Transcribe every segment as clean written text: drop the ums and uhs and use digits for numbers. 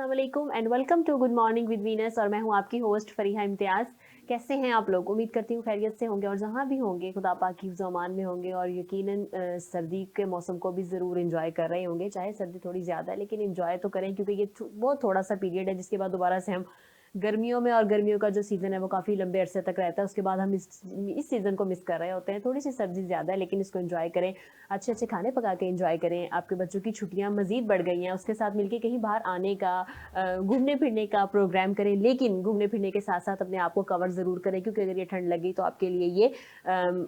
अस्सलाम वालेकुम and welcome to good morning with Venus. और मैं हूं आपकी होस्ट फरीहा इम्तियाज़। कैसे हैं आप लोग? उम्मीद करती हूँ खैरियत से होंगे और जहाँ भी होंगे खुदा पाक की हिफ्ज़ अमान में होंगे और यकीनन सर्दी के मौसम को भी ज़रूर एंजॉय कर रहे होंगे। चाहे सर्दी थोड़ी ज़्यादा है लेकिन एंजॉय तो करें, क्योंकि ये बहुत थोड़ा सा पीरियड है जिसके बाद दोबारा से हम गर्मियों में, और गर्मियों का जो सीज़न है वो काफ़ी लंबे अरसे तक रहता है। उसके बाद हम इस सीज़न को मिस कर रहे होते हैं। थोड़ी सी सर्दी ज़्यादा है लेकिन इसको एंजॉय करें, अच्छे अच्छे खाने पका के एंजॉय करें। आपके बच्चों की छुट्टियां मज़ीद बढ़ गई हैं, उसके साथ मिलके कहीं बाहर आने का, घूमने फिरने का प्रोग्राम करें। लेकिन घूमने फिरने के साथ साथ अपने आप को कवर ज़रूर करें, क्योंकि अगर ये ठंड लगी तो आपके लिए ये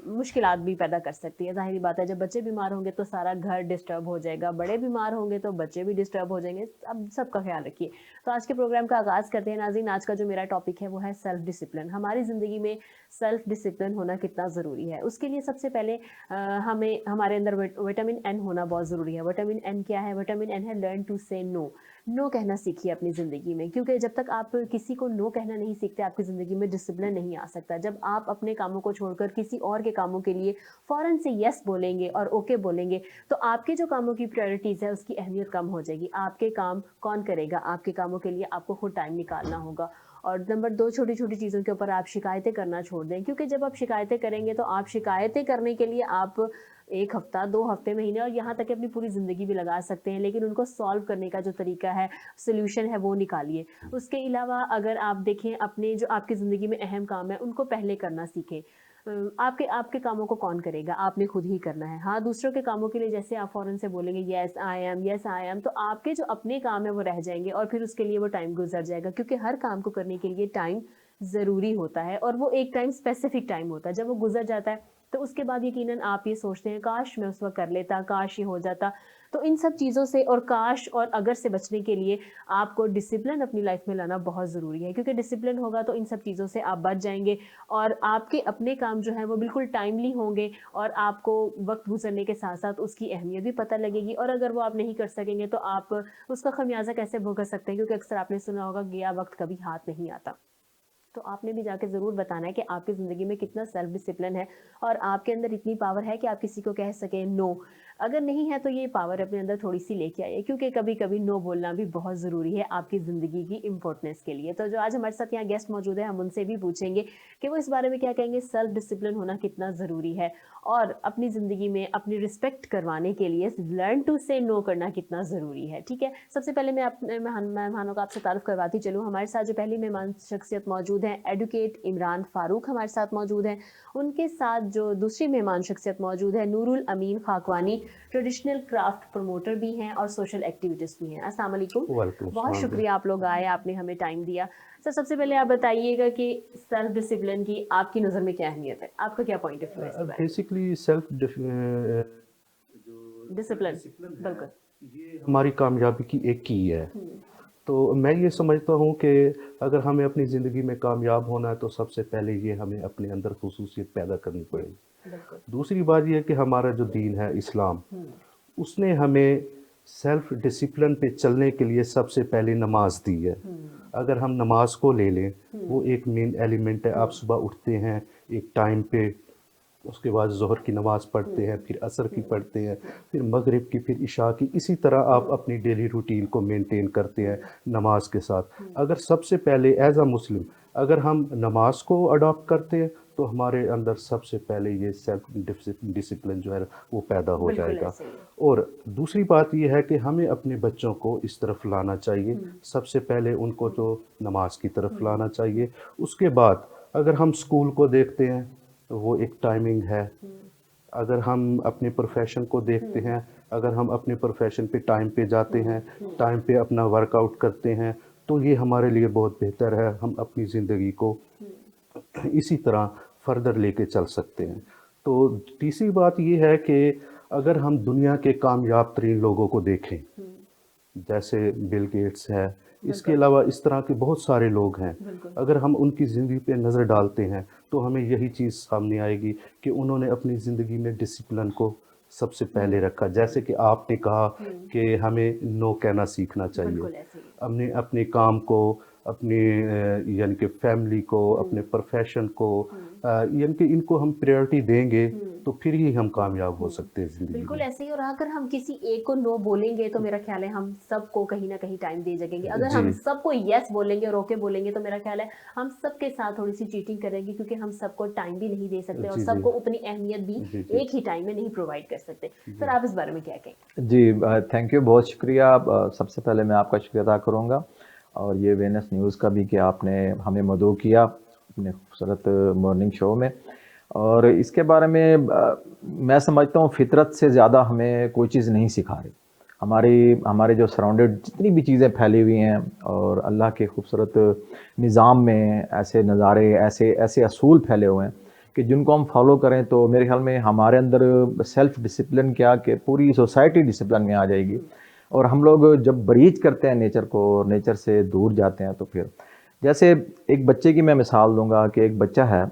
मुश्किलात भी पैदा कर सकती है। ज़ाहिर बात है, जब बच्चे बीमार होंगे तो सारा घर डिस्टर्ब हो जाएगा, बड़े बीमार होंगे तो बच्चे भी डिस्टर्ब हो जाएंगे। अब सबका ख्याल रखिए। तो आज के प्रोग्राम का आगाज़ करते हैं नाज़रीन। आज का जो मेरा टॉपिक है वो है सेल्फ डिसिप्लिन। हमारी ज़िंदगी में सेल्फ डिसिप्लिन होना कितना ज़रूरी है। उसके लिए सबसे पहले हमें हमारे अंदर विटामिन एन होना बहुत ज़रूरी है। विटामिन एन क्या है? विटामिन एन है लर्न टू से नो। नो कहना सीखिए अपनी ज़िंदगी में, क्योंकि जब तक आप किसी को नो कहना नहीं सीखते आपकी ज़िंदगी में डिसिप्लिन नहीं आ सकता। जब आप अपने कामों को छोड़कर किसी और के कामों के लिए फ़ौरन से यस बोलेंगे और ओके बोलेंगे, तो आपके जो कामों की प्रायोरिटीज़ है उसकी अहमियत कम हो जाएगी। आपके काम कौन करेगा? आपके कामों के लिए आपको खुद टाइम निकालना होगा। और नंबर 2, छोटी-छोटी चीज़ों के ऊपर आप शिकायतें करना छोड़ दें, क्योंकि जब आप शिकायतें करेंगे तो आप शिकायतें करने के लिए आप 1 हफ्ता, 2 हफ्ते, महीने और यहाँ तक कि अपनी पूरी ज़िंदगी भी लगा सकते हैं, लेकिन उनको सॉल्व करने का जो तरीका है, सॉल्यूशन है, वो निकालिए। उसके अलावा अगर आप देखें, अपने जो आपकी ज़िंदगी में अहम काम है, उनको पहले करना सीखें। आपके आपके कामों को कौन करेगा? आपने खुद ही करना है। हाँ, दूसरों के कामों के लिए जैसे आप फ़ौरन से बोलेंगे येस आई एम, तो आपके जो अपने काम है वो रह जाएँगे और फिर उसके लिए वो टाइम गुज़र जाएगा, क्योंकि हर काम को करने के लिए टाइम ज़रूरी होता है और वो एक टाइम स्पेसिफ़िक टाइम होता है। जब वो गुज़र जाता है तो उसके बाद यकीनन आप ये सोचते हैं, काश मैं उस वक़्त कर लेता, काश ये हो जाता। तो इन सब चीज़ों से और काश और अगर से बचने के लिए आपको डिसिप्लिन अपनी लाइफ़ में लाना बहुत ज़रूरी है, क्योंकि डिसिप्लिन होगा तो इन सब चीज़ों से आप बच जाएँगे और आपके अपने काम जो हैं वो बिल्कुल टाइमली होंगे और आपको वक़्त गुज़रने के साथ-साथ उसकी अहमियत भी पता लगेगी। और अगर वो आप नहीं कर सकेंगे तो आप उसका ख़मियाज़ा कैसे भुगत सकते हैं, क्योंकि अक्सर आपने सुना होगा गया वक़्त कभी हाथ नहीं आता। तो आपने भी जाके ज़रूर बताना है कि आपकी ज़िंदगी में कितना सेल्फ डिसिप्लिन है और आपके अंदर इतनी पावर है कि आप किसी को कह सकें नो। अगर नहीं है तो ये पावर अपने अंदर थोड़ी-सी लेके आइए, क्योंकि कभी-कभी नो बोलना भी बहुत ज़रूरी है आपकी ज़िंदगी की इम्पोर्टेंस के लिए। तो जो आज हमारे साथ यहाँ गेस्ट मौजूद है, हम उनसे भी पूछेंगे कि वो इस बारे में क्या कहेंगे, सेल्फ डिसिप्लिन होना कितना ज़रूरी है और अपनी ज़िंदगी में अपनी रिस्पेक्ट करवाने के लिए लर्न टू से नो करना कितना ज़रूरी है। ठीक है? सबसे पहले मैं अपने मेहमानों का आपसे तारुफ़ करवाती चलूँ। हमारे साथ जो पहली मेहमान शख्सियत मौजूद हैं, एडवोकेट इमरान फ़ारूक हमारे साथ मौजूद हैं। उनके साथ जो दूसरी मेहमान शख्सियत मौजूद है, नूरुल अमीन खाकवानी, ट्रेडिशनल क्राफ्ट प्रमोटर भी हैं और सोशल एक्टिविस्ट भी हैं। अस्सलाम वालेकुम। वालेकुम बहुत सलाम जी। शुक्रिया आप लोग आए, आपने हमें टाइम दिया। सर, सबसे पहले आप बताइएगा कि सेल्फ डिसिप्लिन की आपकी नज़र में क्या अहमियत है? आपका क्या पॉइंट ऑफ व्यू है इसके बारे में? बेसिकली जो सेल्फ डिसिप्लिन, डिसिप्लिन है, बिल्कुल। ये हमारी कामयाबी की एक की है। हुँ, तो मैं ये समझता हूँ कि अगर हमें अपनी ज़िंदगी में कामयाब होना है तो सबसे पहले ये हमें अपने अंदर ख़ुसूसियत पैदा करनी हुँ, पड़ेगी। बिल्कुल। दूसरी बात ये है कि हमारा जो दीन है इस्लाम, हुँ, उसने हमें सेल्फ डिसिप्लिन पे चलने के लिए सबसे पहले नमाज दी है। हुँ, अगर हम नमाज को ले लें, वो हुँ, एक मेन एलिमेंट है। आप हुँ, सुबह उठते हैं एक टाइम पे, उसके बाद ज़ोहर की नमाज़ पढ़ते हैं, हुँ, फिर असर की हुँ, पढ़ते हैं, हुँ, फिर मगरिब की, फिर इशा की। इसी तरह आप हुँ, अपनी डेली रूटीन को मेंटेन करते हैं हुँ, नमाज के साथ। हुँ, अगर सबसे पहले एज़ अ मुस्लिम अगर हम नमाज को अडॉप्ट करते हैं तो हमारे अंदर सबसे पहले ये सेल्फ डिसिप्लिन जो है वो पैदा हो बिल्कुल जाएगा। ऐसे ही है। और दूसरी बात ये है कि हमें अपने बच्चों को इस तरफ लाना चाहिए। हुँ, सबसे पहले उनको हुँ, तो नमाज की तरफ हुँ, लाना हुँ, चाहिए। उसके बाद अगर हम स्कूल को देखते हैं तो वो एक टाइमिंग है। हुँ, अगर हम अपने प्रोफेशन को देखते हुँ, हैं, अगर हम अपने प्रोफेशन पे टाइम पे जाते हुँ, हैं, हुँ, टाइम पे अपना वर्कआउट करते हैं, तो ये हमारे लिए बहुत बेहतर है। हम अपनी ज़िंदगी को हुँ, इसी तरह फर्दर लेके चल सकते हुँ, हैं। तो तीसरी बात ये है कि अगर हम दुनिया के कामयाब तरीन लोगों को देखें, हुँ, जैसे बिल गेट्स है, इसके बिल्कुल, अलावा इस तरह के बहुत सारे लोग हैं। बिल्कुल। अगर हम उनकी ज़िंदगी पे नज़र डालते हैं, तो हमें यही चीज़ सामने आएगी कि उन्होंने अपनी ज़िंदगी में डिसिप्लिन को सबसे हुँ, पहले रखा। हुँ, जैसे कि आपने कहा हुँ, कि हमें नो कहना सीखना चाहिए। बिल्कुल ऐसे ही है। हमने अपने काम को, अपने यानी कि फैमिली को, हुँ, अपने प्रोफ़ेशन को, हुँ, यानी कि इनको हम प्रायोरिटी देंगे तो फिर ही हम कामयाब हो सकते हैं ज़िंदगी बिल्कुल में। ऐसे ही। और अगर हम किसी एक को नो बोलेंगे तो मेरा ख्याल है हम सबको कहीं ना कहीं टाइम दे सकेंगे। अगर हम जी, सबको यस बोलेंगे और ओके बोलेंगे तो मेरा ख्याल है हम सबके साथ थोड़ी सी चीटिंग करेंगे, क्योंकि हम सबको टाइम भी नहीं दे सकते और जी, जी, सबको अपनी अहमियत भी जी, जी, एक ही टाइम में नहीं प्रोवाइड कर सकते। सर जी। आप इस बारे में क्या कहेंगे? जी, थैंक यू, बहुत शुक्रिया। सबसे पहले मैं आपका शुक्रिया अदा करूँगा और ये वीनस न्यूज़ का भी कि आपने हमें मदऊ किया अपने खूबसूरत मॉर्निंग शो में। और इसके बारे में मैं समझता हूँ फितरत से ज़्यादा हमें कोई चीज़ नहीं सिखा रही। हमारे जो सराउंडेड जितनी भी चीज़ें फैली हुई हैं और अल्लाह के खूबसूरत निज़ाम में ऐसे नज़ारे, ऐसे ऐसे असूल फैले हुए हैं कि जिनको हम फॉलो करें तो मेरे ख्याल में हमारे अंदर सेल्फ डिसिप्लिन क्या कि पूरी सोसाइटी डिसिप्लिन में आ जाएगी। और हम लोग जब ब्रीच करते हैं नेचर को और नेचर से दूर जाते हैं तो फिर जैसे एक बच्चे की मैं मिसाल दूंगा कि एक बच्चा है,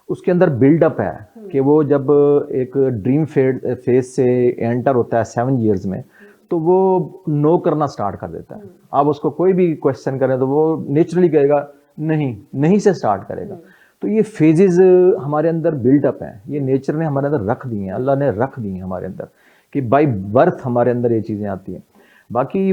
उसके अंदर बिल्डअप है कि वो जब एक ड्रीम फेज से एंटर होता है 7 इयर्स में, तो वो नो करना स्टार्ट कर देता है। आप उसको कोई भी क्वेश्चन करें तो वो नेचुरली कहेगा नहीं, नहीं से स्टार्ट करेगा। तो ये फेजेस हमारे अंदर बिल्डअप हैं, ये नेचर ने हमारे अंदर रख दी हैं, अल्लाह ने रख दी हैं हमारे अंदर कि बाय बर्थ हमारे अंदर ये चीज़ें आती हैं। बाकी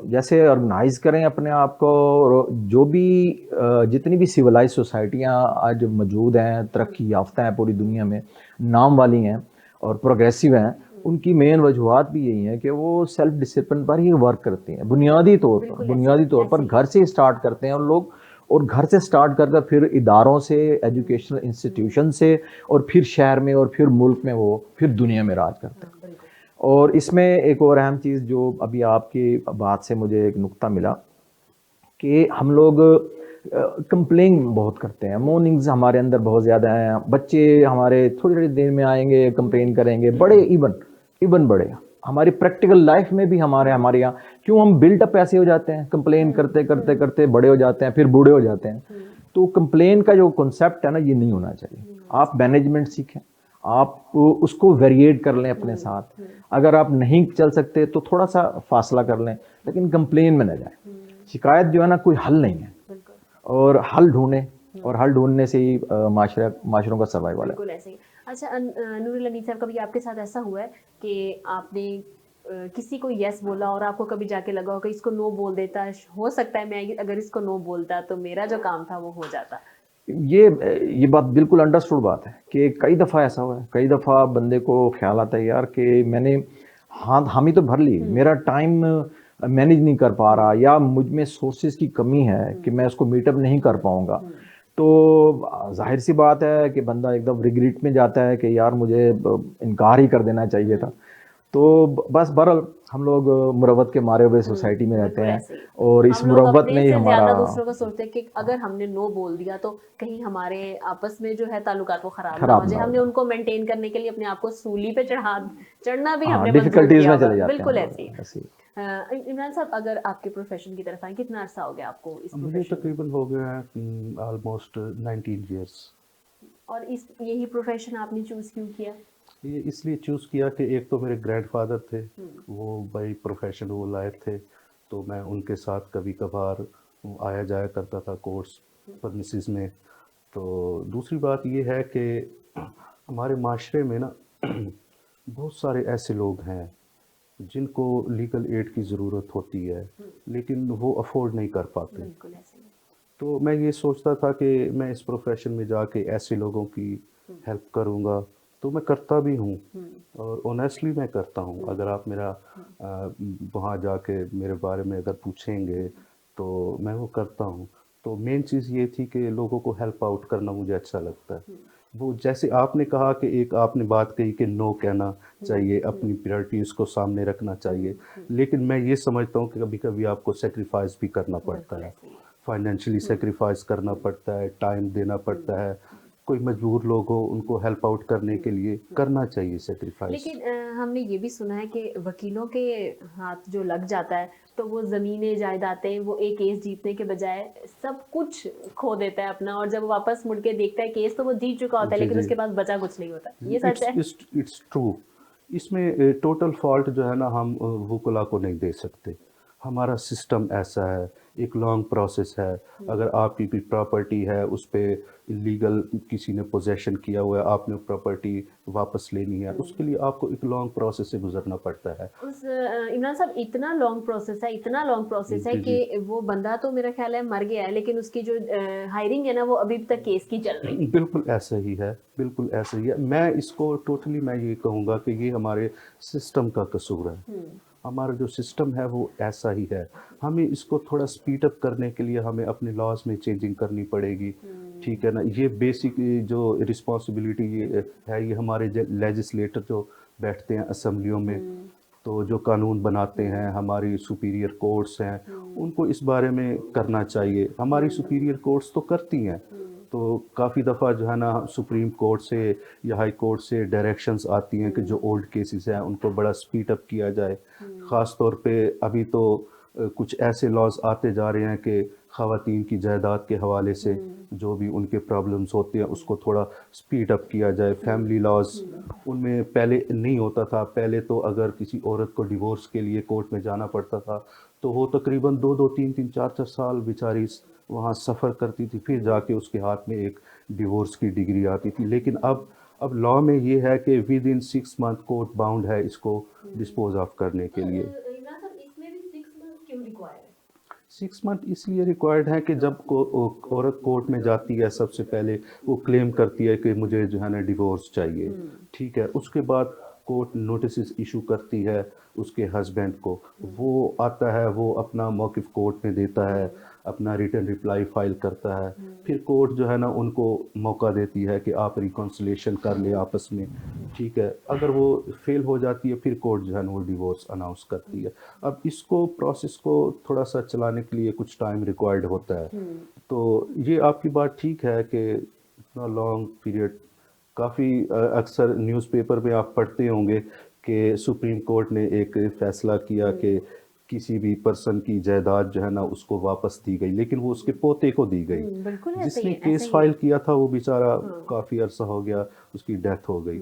जैसे ऑर्गेनाइज करें अपने आप को, और जो भी जितनी भी सिविलाइज सोसाइटियाँ आज मौजूद हैं, तरक्की याफ्ता हैं पूरी दुनिया में, नाम वाली हैं और प्रोग्रेसिव हैं, उनकी मेन वजूहत भी यही है कि वो सेल्फ डिसिप्लिन पर ही वर्क करती हैं। बुनियादी तौर पर घर से स्टार्ट करते हैं और लोग, और घर से स्टार्ट करकर फिर इदारों से, एजुकेशनल इंस्टीट्यूशन से, और फिर शहर में, और फिर मुल्क में, वो फिर दुनिया में राज करते हैं। और इसमें एक और अहम चीज़ जो अभी आपकी बात से मुझे एक नुक्ता मिला कि हम लोग कंप्लेन बहुत करते हैं। मॉर्निंग्स हमारे अंदर बहुत ज़्यादा हैं, बच्चे हमारे थोड़ी थोड़ी देर में आएंगे, कंप्लेन करेंगे, बड़े इवन बड़े हमारी प्रैक्टिकल लाइफ में भी हमारे यहाँ क्यों हम बिल्टअप ऐसे हो जाते हैं, कंप्लेन करते करते करते बड़े हो जाते हैं, फिर बूढ़े हो जाते हैं। तो कंप्लेन का जो कॉन्सेप्ट है ना, ये नहीं होना चाहिए। आप मैनेजमेंट सीखें, आप उसको वेरिएट कर लें अपने साथ। अगर आप नहीं चल सकते तो थोड़ा सा फासला कर लें, लेकिन कंप्लेन में न जाए। शिकायत जो है ना, कोई हल नहीं है, और हल ढूंढें, और हल ढूंढने से ही माशरों का सर्वाइवल है। बिल्कुल ऐसे ही। अच्छा नूरुल अमीन साहब, कभी आपके साथ ऐसा हुआ है कि आपने किसी को यस बोला और आपको कभी जाके लगा हो कि इसको नो बोल देता, हो सकता है मैं अगर इसको नो बोलता तो मेरा जो काम था वो हो जाता? ये बात बिल्कुल अंडरस्टूड बात है कि कई दफ़ा ऐसा हुआ है, कई दफ़ा बंदे को ख्याल आता है यार कि मैंने हामी तो भर ली, मेरा टाइम मैनेज नहीं कर पा रहा, या मुझ में सोर्सेज की कमी है कि मैं उसको मीटअप नहीं कर पाऊंगा। तो जाहिर सी बात है कि बंदा एकदम रिग्रेट में जाता है कि यार मुझे इनकार ही कर देना चाहिए था। तो बस बहरहाल हम लोग मुरवत के मारे हुए सोसाइटी में रहते हैं, और इस हम लोग मुरवत अपने ने ही से हमारा ज्यादा दूसरों को सोचते हैं कि अगर हमने नो बोल दिया तो कहीं हमारे आपस में जो है ताल्लुकात वो खराब ना हो जाए। हमने उनको मेंटेन करने के लिए अपने आप को सूली पे चढ़ना भी हमने मंजूर डिफिकल्टीज किया में चले हुआ। जाते बिल्कुल हैं ऐसे ही। इमरान साहब, अगर आपके प्रोफेशन की तरफ आए, कितना अरसा हो गया आपको इस मुझे प्रोफेशन में? तकरीबन हो गया ऑलमोस्ट 19 ईयर्स। और इस यही प्रोफेशन आपने चूज क्यों किया? ये इसलिए चूज़ किया कि एक तो मेरे ग्रैंडफादर थे, वो बाई प्रोफेशन वो लायक थे, तो मैं उनके साथ कभी कभार आया जाया करता था कोर्स परमिसेस में। तो दूसरी बात ये है कि हमारे माशरे में ना बहुत सारे ऐसे लोग हैं जिनको लीगल एड की ज़रूरत होती है, लेकिन वो अफोर्ड नहीं कर पाते। बिल्कुल ऐसे ही। तो मैं ये सोचता था कि मैं इस प्रोफेशन में जाके ऐसे लोगों की हेल्प करूँगा, तो मैं करता भी हूँ और ऑनेस्टली मैं करता हूँ। अगर आप मेरा वहाँ जाके मेरे बारे में अगर पूछेंगे तो मैं वो करता हूँ। तो मेन चीज़ ये थी कि लोगों को हेल्प आउट करना मुझे अच्छा लगता है। वो जैसे आपने कहा कि एक आपने बात कही कि नो कहना चाहिए, अपनी प्रायोरिटीज़ को सामने रखना चाहिए, लेकिन मैं ये समझता हूँ कि कभी कभी आपको सेक्रीफाइस भी करना पड़ता है, फाइनेंशियली सेक्रीफाइस करना पड़ता है, टाइम देना पड़ता है। कोई मजबूर लोग हो उनको हेल्प आउट करने के लिए करना चाहिए सेक्रीफाइस। लेकिन हमने ये भी सुना है कि वकीलों के हाथ जो लग जाता है तो वो ज़मीनें जायदादें, वो एक केस जीतने के बजाय सब कुछ खो देता है अपना, और जब वो वापस मुड़ के देखता है केस तो वो जीत चुका होता है, जी लेकिन जी, उसके पास बचा कुछ नहीं होता। ये सच है? It's true. इसमें टोटल फॉल्ट जो है ना हम वकला को नहीं दे सकते। हमारा सिस्टम ऐसा है, एक लॉन्ग प्रोसेस है। अगर आपकी कोई प्रॉपर्टी है, उस पे इलीगल किसी ने पोजेशन किया हुआ है, आपने प्रॉपर्टी वापस लेनी है, उसके लिए आपको एक लॉन्ग प्रोसेस से गुजरना पड़ता है। इमरान साहब, इतना लॉन्ग प्रोसेस है, इतना लॉन्ग प्रोसेस है जी, जी। कि वो बंदा तो मेरा ख्याल है मर गया है, लेकिन उसकी जो हायरिंग है ना, वो अभी तक केस की चल रही है। बिल्कुल ऐसा ही है, बिल्कुल ऐसा ही है। मैं इसको टोटली मैं ये कहूँगा कि ये हमारे सिस्टम का कसूर है। हमारा जो सिस्टम है वो ऐसा ही है। हमें इसको थोड़ा स्पीड अप करने के लिए हमें अपने लॉज में चेंजिंग करनी पड़ेगी, ठीक है ना। ये बेसिक जो रिस्पॉन्सिबिलिटी ये है, ये हमारे लेजिस्लेटर जो बैठते हैं असेंबलियों में, तो जो कानून बनाते हैं, हमारी सुपीरियर कोर्ट्स हैं, उनको इस बारे में करना चाहिए। हमारी सुपीरियर कोर्ट्स तो करती हैं, तो काफ़ी दफ़ा जो है ना सुप्रीम कोर्ट से या हाई कोर्ट से डायरेक्शंस आती हैं कि जो ओल्ड केसेस हैं उनको बड़ा स्पीड अप किया जाए। ख़ास तौर पे अभी तो कुछ ऐसे लॉज आते जा रहे हैं कि ख़वातीन की जायदाद के हवाले से जो भी उनके प्रॉब्लम्स होते हैं उसको थोड़ा स्पीड अप किया जाए। फैमिली लॉज उनमें पहले नहीं होता था। पहले तो अगर किसी औरत को डिवोर्स के लिए कोर्ट में जाना पड़ता था तो वो तकरीबन 2-2, 3-3, 4-4 साल बेचारी वहाँ सफ़र करती थी, फिर जाके उसके हाथ में एक डिवोर्स की डिग्री आती थी। लेकिन अब लॉ में ये है कि with in 6 month court bound है इसको डिस्पोज ऑफ करने के लिए। इमरान साहब, इसमें भी 6 मंथ क्यों रिक्वायर्ड है? 6 मंथ इसलिए रिक्वायर्ड है कि जब औरत कोर्ट में जाती है, सबसे पहले वो क्लेम करती है कि मुझे जो है ना डिवोर्स चाहिए, ठीक है। उसके बाद कोर्ट नोटिस इशू करती है उसके हस्बैंड को, वो आता है, वो अपना मौक़िफ़ कोर्ट में देता है, अपना रिटर्न रिप्लाई फाइल करता है। फिर कोर्ट जो है ना उनको मौका देती है कि आप रिकॉन्सिलेशन कर ले आपस में, ठीक है। अगर वो फेल हो जाती है फिर कोर्ट जो है ना वो डिवोर्स अनाउंस करती है। अब इसको प्रोसेस को थोड़ा सा चलाने के लिए कुछ टाइम रिक्वायर्ड होता है। तो ये आपकी बात ठीक है कि इतना लॉन्ग पीरियड, काफ़ी अक्सर न्यूज़पेपर में आप पढ़ते होंगे कि सुप्रीम कोर्ट ने एक फ़ैसला किया कि किसी भी पर्सन की जायदाद जो है ना उसको वापस दी गई, लेकिन वो उसके पोते को दी गई। बिल्कुल ऐसे ही जिसने है, ऐसा केस ही है। फाइल किया था वो बेचारा काफ़ी अरसा हो गया, उसकी डेथ हो गई।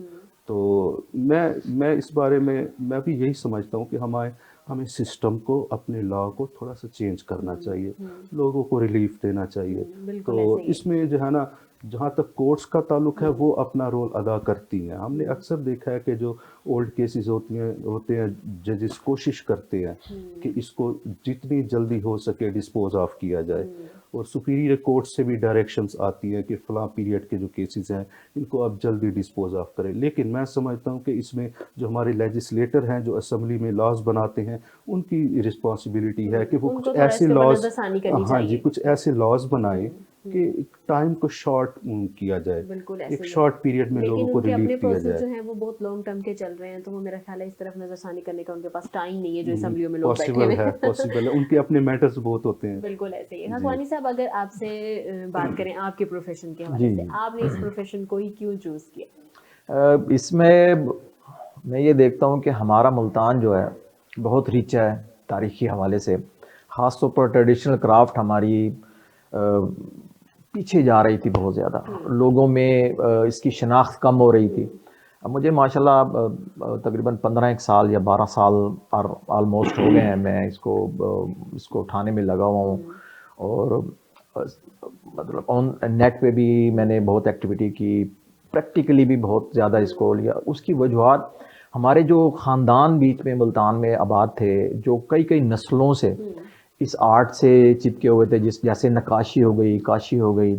तो मैं इस बारे में मैं भी यही समझता हूँ कि हमें सिस्टम को, अपने लॉ को थोड़ा सा चेंज करना चाहिए, लोगों को रिलीफ देना चाहिए। बिल्कुल तो ऐसे ही है। इसमें जो है ना, जहाँ तक कोर्ट्स का ताल्लुक है वो अपना रोल अदा करती हैं। हमने अक्सर देखा है कि जो ओल्ड केसेस होते हैं जजेस कोशिश करते हैं कि इसको जितनी जल्दी हो सके डिस्पोज ऑफ किया जाए, और सुपीरियर कोर्ट से भी डायरेक्शंस आती हैं कि फ़लाँ पीरियड के जो केसेस हैं इनको अब जल्दी डिस्पोज ऑफ करें। लेकिन मैं समझता हूँ कि इसमें जो हमारे लेजिस्लेटर हैं, जो असेंबली में लॉज बनाते हैं, उनकी रिस्पॉन्सिबिलिटी है कि वो उनको कुछ थोड़ा ऐसे इसके ऊपर लॉज, नजरसानी करनी हाँ जी, चाहिए। कुछ ऐसे लॉज बनाए कि टाइम को शॉर्ट किया जाए, बिल्कुल ऐसे एक ही है। शॉर्ट पीरियड में लोगों लेकिन को उनके अपने रिलीफ दिया प्रोसेस जो जाए। हैं वो बहुत लॉन्ग टर्म के चल रहे हैं, तो वो मेरा ख्याल है इस तरफ नजरसानी करने का उनके पास टाइम नहीं है, जो असेंबलियों में लोग बैठे पॉसिबल हुए है, हैं। पॉसिबल है, उनके अपने मैटर्स बहुत होते हैं। बिल्कुल ऐसे ही है। जी हकवानी साहब, अगर आपसे बात करें आपके प्रोफेशन के हवाले जी से, जी। आपने इस प्रोफेशन को ही क्यों चूज किया? इसमें मैं ये देखता हूँ कि हमारा मुल्तान जो है बहुत रिच है तारीख़ी हवाले से। ख़ास तौर पर ट्रेडिशनल क्राफ्ट हमारी पीछे जा रही थी बहुत ज़्यादा, लोगों में इसकी शनाख्त कम हो रही थी। अब मुझे माशाल्लाह तकरीबन 15 एक साल या 12 साल ऑलमोस्ट हो गए हैं मैं इसको उठाने में लगा हुआ हूँ। और अ, मतलब ऑन नेट पे भी मैंने बहुत एक्टिविटी की, प्रैक्टिकली भी बहुत ज़्यादा इसको लिया। उसकी वजूहत हमारे जो ख़ानदान बीच में मुल्तान में आबाद थे, जो कई कई नस्लों से इस आर्ट से चिपके हुए थे, जैसे नक्काशी हो गई, काशी हो गई,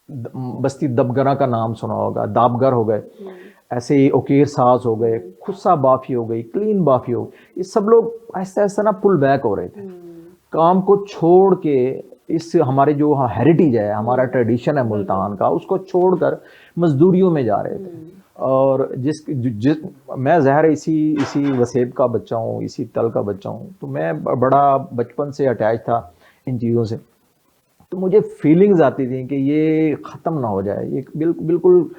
बस्ती दबगरा का नाम सुना होगा, दाबगर हो गए, ऐसे ही ओकेर साज हो गए, खुस्सा बाफी हो गई, क्लीन बाफी हो गई। ये सब लोग ऐसा ऐसा ना पुल बैक हो रहे थे, काम को छोड़ के। इस हमारे जो हेरिटेज है, हमारा ट्रेडिशन है मुल्तान का, उसको छोड़कर मजदूरियों में जा रहे थे। और जिस मैं ज़ाहिर है इसी वसेब का बच्चा हूँ, इसी तल का बच्चा हूँ, तो मैं बड़ा बचपन से अटैच था इन चीज़ों से। तो मुझे फीलिंग्स आती थी कि ये ख़त्म ना हो जाए, ये बिल्कुल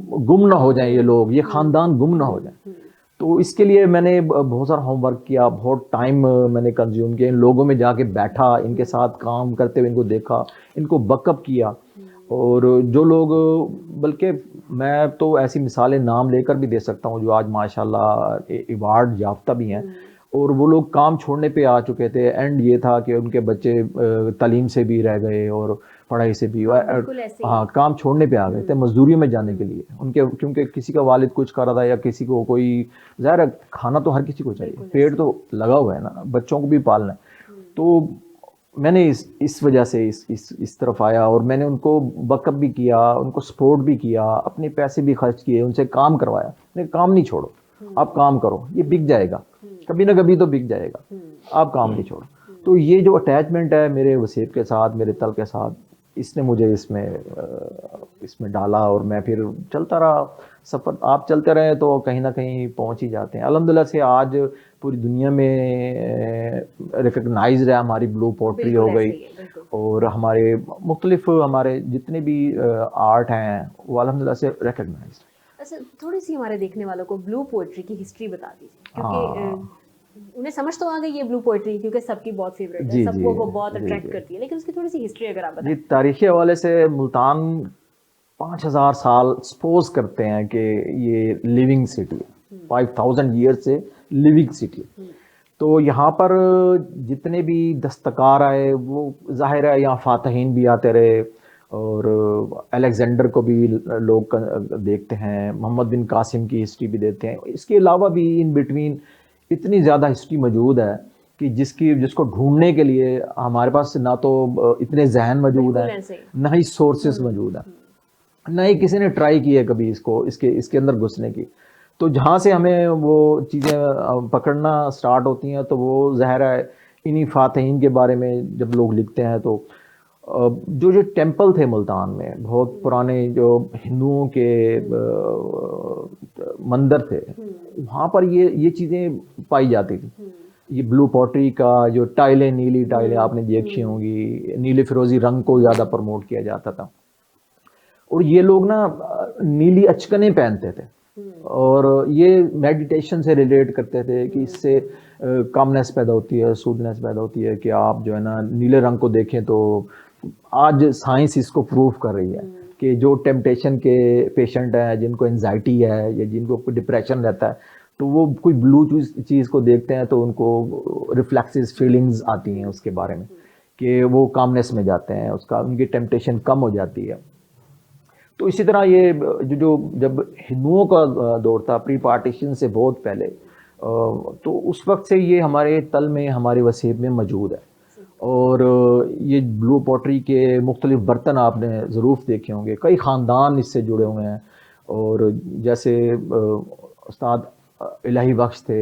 गुम ना हो जाए, ये लोग, ये ख़ानदान गुम ना हो जाए। तो इसके लिए मैंने बहुत सारा होमवर्क किया, बहुत टाइम मैंने कंज्यूम किया, इन लोगों में जाके बैठा, इनके साथ काम करते हुए इनको देखा, इनको बकअप किया। और जो लोग, बल्कि मैं तो ऐसी मिसालें नाम लेकर भी दे सकता हूँ जो आज माशाल्लाह अवार्ड याफ्ता भी हैं, और वो लोग काम छोड़ने पे आ चुके थे। एंड ये था कि उनके बच्चे तालीम से भी रह गए और पढ़ाई से भी, बिल्कुल ऐसे ही। हाँ, काम छोड़ने पे आ गए थे मजदूरी में जाने के लिए उनके, क्योंकि किसी का वालिद कुछ कर रहा था या किसी को कोई, ज़ाहिर है खाना तो हर किसी को चाहिए, पेट तो लगा हुआ है ना, बच्चों को भी पालना है। तो मैंने इस वजह से इस तरफ आया और मैंने उनको बकअप भी किया, उनको सपोर्ट भी किया, अपने पैसे भी खर्च किए, उनसे काम करवाया। मैंने काम नहीं छोड़ो, आप काम करो, ये बिक जाएगा, कभी ना कभी तो बिक जाएगा, आप काम नहीं छोड़ो। तो ये जो अटैचमेंट है मेरे वसीब के साथ, मेरे तल के साथ, इसने मुझे इसमें डाला और मैं फिर चलता रहा। सफ़र आप चलते रहे तो कहीं ना कहीं पहुंच ही जाते हैं। अल्हम्दुलिल्लाह से आज पूरी दुनिया में रिकग्नाइज है हमारी ब्लू पोट्री हो गई, और हमारे मुख्तलिफ हमारे जितने भी आर्ट हैं वो अल्हम्दुलिल्लाह से रिकग्नाइज। अच्छा, थोड़ी सी हमारे देखने वालों को ब्लू पोएट्री की हिस्ट्री बता दीजिए, क्योंकि उन्हें समझ तो आ गई ये ब्लू पोएट्री, क्योंकि सबकी बहुत फेवरेट है, जी, सबको जी, वो बहुत जी, अट्रैक्ट जी। करती है, लेकिन उसकी थोड़ी सी हिस्ट्री अगर आप ये बताएं। तारीखी हवाले से मुल्तान 5000 साल सपोज करते हैं कि ये लिविंग सिटी है, 5000 ईयर से लिविंग सिटी है। तो यहाँ पर जितने भी दस्तकार आए वो जाहिर है यहाँ फातहीन भी आते रहे, और अलेक्जेंडर को भी लोग देखते हैं, मोहम्मद बिन कासिम की हिस्ट्री भी देते हैं। इसके अलावा भी इन बिटवीन इतनी ज़्यादा हिस्ट्री मौजूद है कि जिसको ढूंढने के लिए हमारे पास ना तो इतने जहन मौजूद बिल्कुल हैं, ऐसे। ना ही सोर्सेस मौजूद हैं, ना ही किसी ने ट्राई की है कभी इसके अंदर घुसने की। तो जहाँ से हमें वो चीज़ें पकड़ना स्टार्ट होती हैं तो वो ज़ाहिर है इन्हीं फातहीन के बारे में जब लोग लिखते हैं तो जो टेम्पल थे मुल्तान में, बहुत पुराने जो हिंदुओं के मंदिर थे, वहाँ पर ये चीज़ें पाई जाती थी। ये ब्लू पॉटरी का जो टाइलें, नीली टाइलें आपने देखी होंगी, नीले फिरोजी रंग को ज़्यादा प्रमोट किया जाता था। और ये लोग ना नीली अचकनें पहनते थे और ये मेडिटेशन से रिलेट करते थे कि इससे कामनेस पैदा होती है, सूदनेस पैदा होती है कि आप जो है ना नीले रंग को देखें। तो आज साइंस इसको प्रूव कर रही है कि जो टेम्पटेशन के पेशेंट हैं, जिनको एंजाइटी है या जिनको डिप्रेशन रहता है, तो वो कोई ब्लू चीज़ को देखते हैं तो उनको रिफ्लेक्सेस फीलिंग्स आती हैं उसके बारे में कि वो कामनेस में जाते हैं, उसका उनकी टेम्पटेशन कम हो जाती है। तो इसी तरह ये जब हिंदुओं का दौर था प्री पार्टीशन से बहुत पहले, तो उस वक्त से ये हमारे तल में, हमारे वसीब में मौजूद है। और ये ब्लू पॉटरी के मुख्तलिफ बर्तन आपने ज़रूर देखे होंगे, कई ख़ानदान इससे जुड़े हुए हैं। और जैसे उस्ताद इलाही बख्श थे,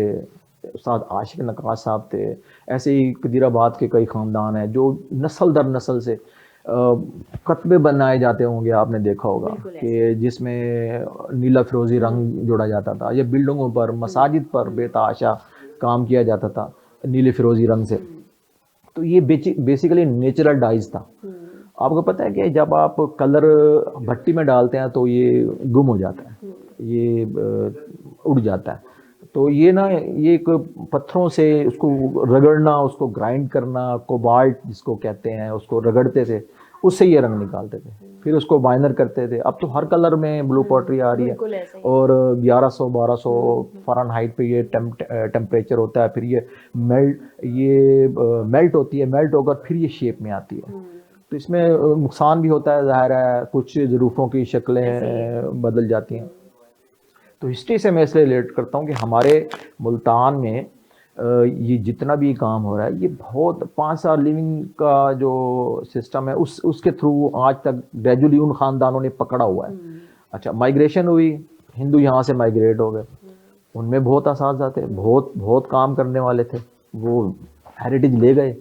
उस्ताद आशिक नक्काश साहब थे, ऐसे ही कदीराबाद के कई ख़ानदान हैं जो नस्ल दर नस्ल से कतबे बनाए जाते होंगे, आपने देखा होगा कि जिसमें नीला फिरोजी रंग जोड़ा जाता था, या बिल्डिंगों पर, मसाजिद पर बेतहाशा काम किया जाता था नीले फिरोजी रंग से। तो ये बेसिकली नेचुरल डाइज था। आपको पता है कि जब आप कलर भट्टी में डालते हैं तो ये गुम हो जाता है, ये उड़ जाता है। तो ये एक पत्थरों से उसको रगड़ना, उसको ग्राइंड करना, कोबाल्ट जिसको कहते हैं, उसको रगड़ते थे, उससे ये रंग निकालते थे, फिर उसको बाइनर करते थे। अब तो हर कलर में ब्लू पॉटरी आ रही है, और 1100-1200 फ़ारेनहाइट पे ये टेम्परेचर होता है, फिर ये मेल्ट होती है, मेल्ट होकर फिर ये शेप में आती है। तो इसमें नुकसान भी होता है, ज़ाहिर है कुछ ज़रूफ़ों की शक्लें बदल जाती हैं। तो हिस्ट्री से मैं इसलिए रिलेट करता हूँ कि हमारे मुल्तान में ये जितना भी काम हो रहा है, ये बहुत 5 साल लिविंग का जो सिस्टम है उसके थ्रू आज तक ग्रेजुअली उन ख़ानदानों ने पकड़ा हुआ है। अच्छा, माइग्रेशन हुई, हिंदू यहाँ से माइग्रेट हो गए, उनमें बहुत असाज़ा थे, बहुत बहुत काम करने वाले थे, वो हेरिटेज ले गए,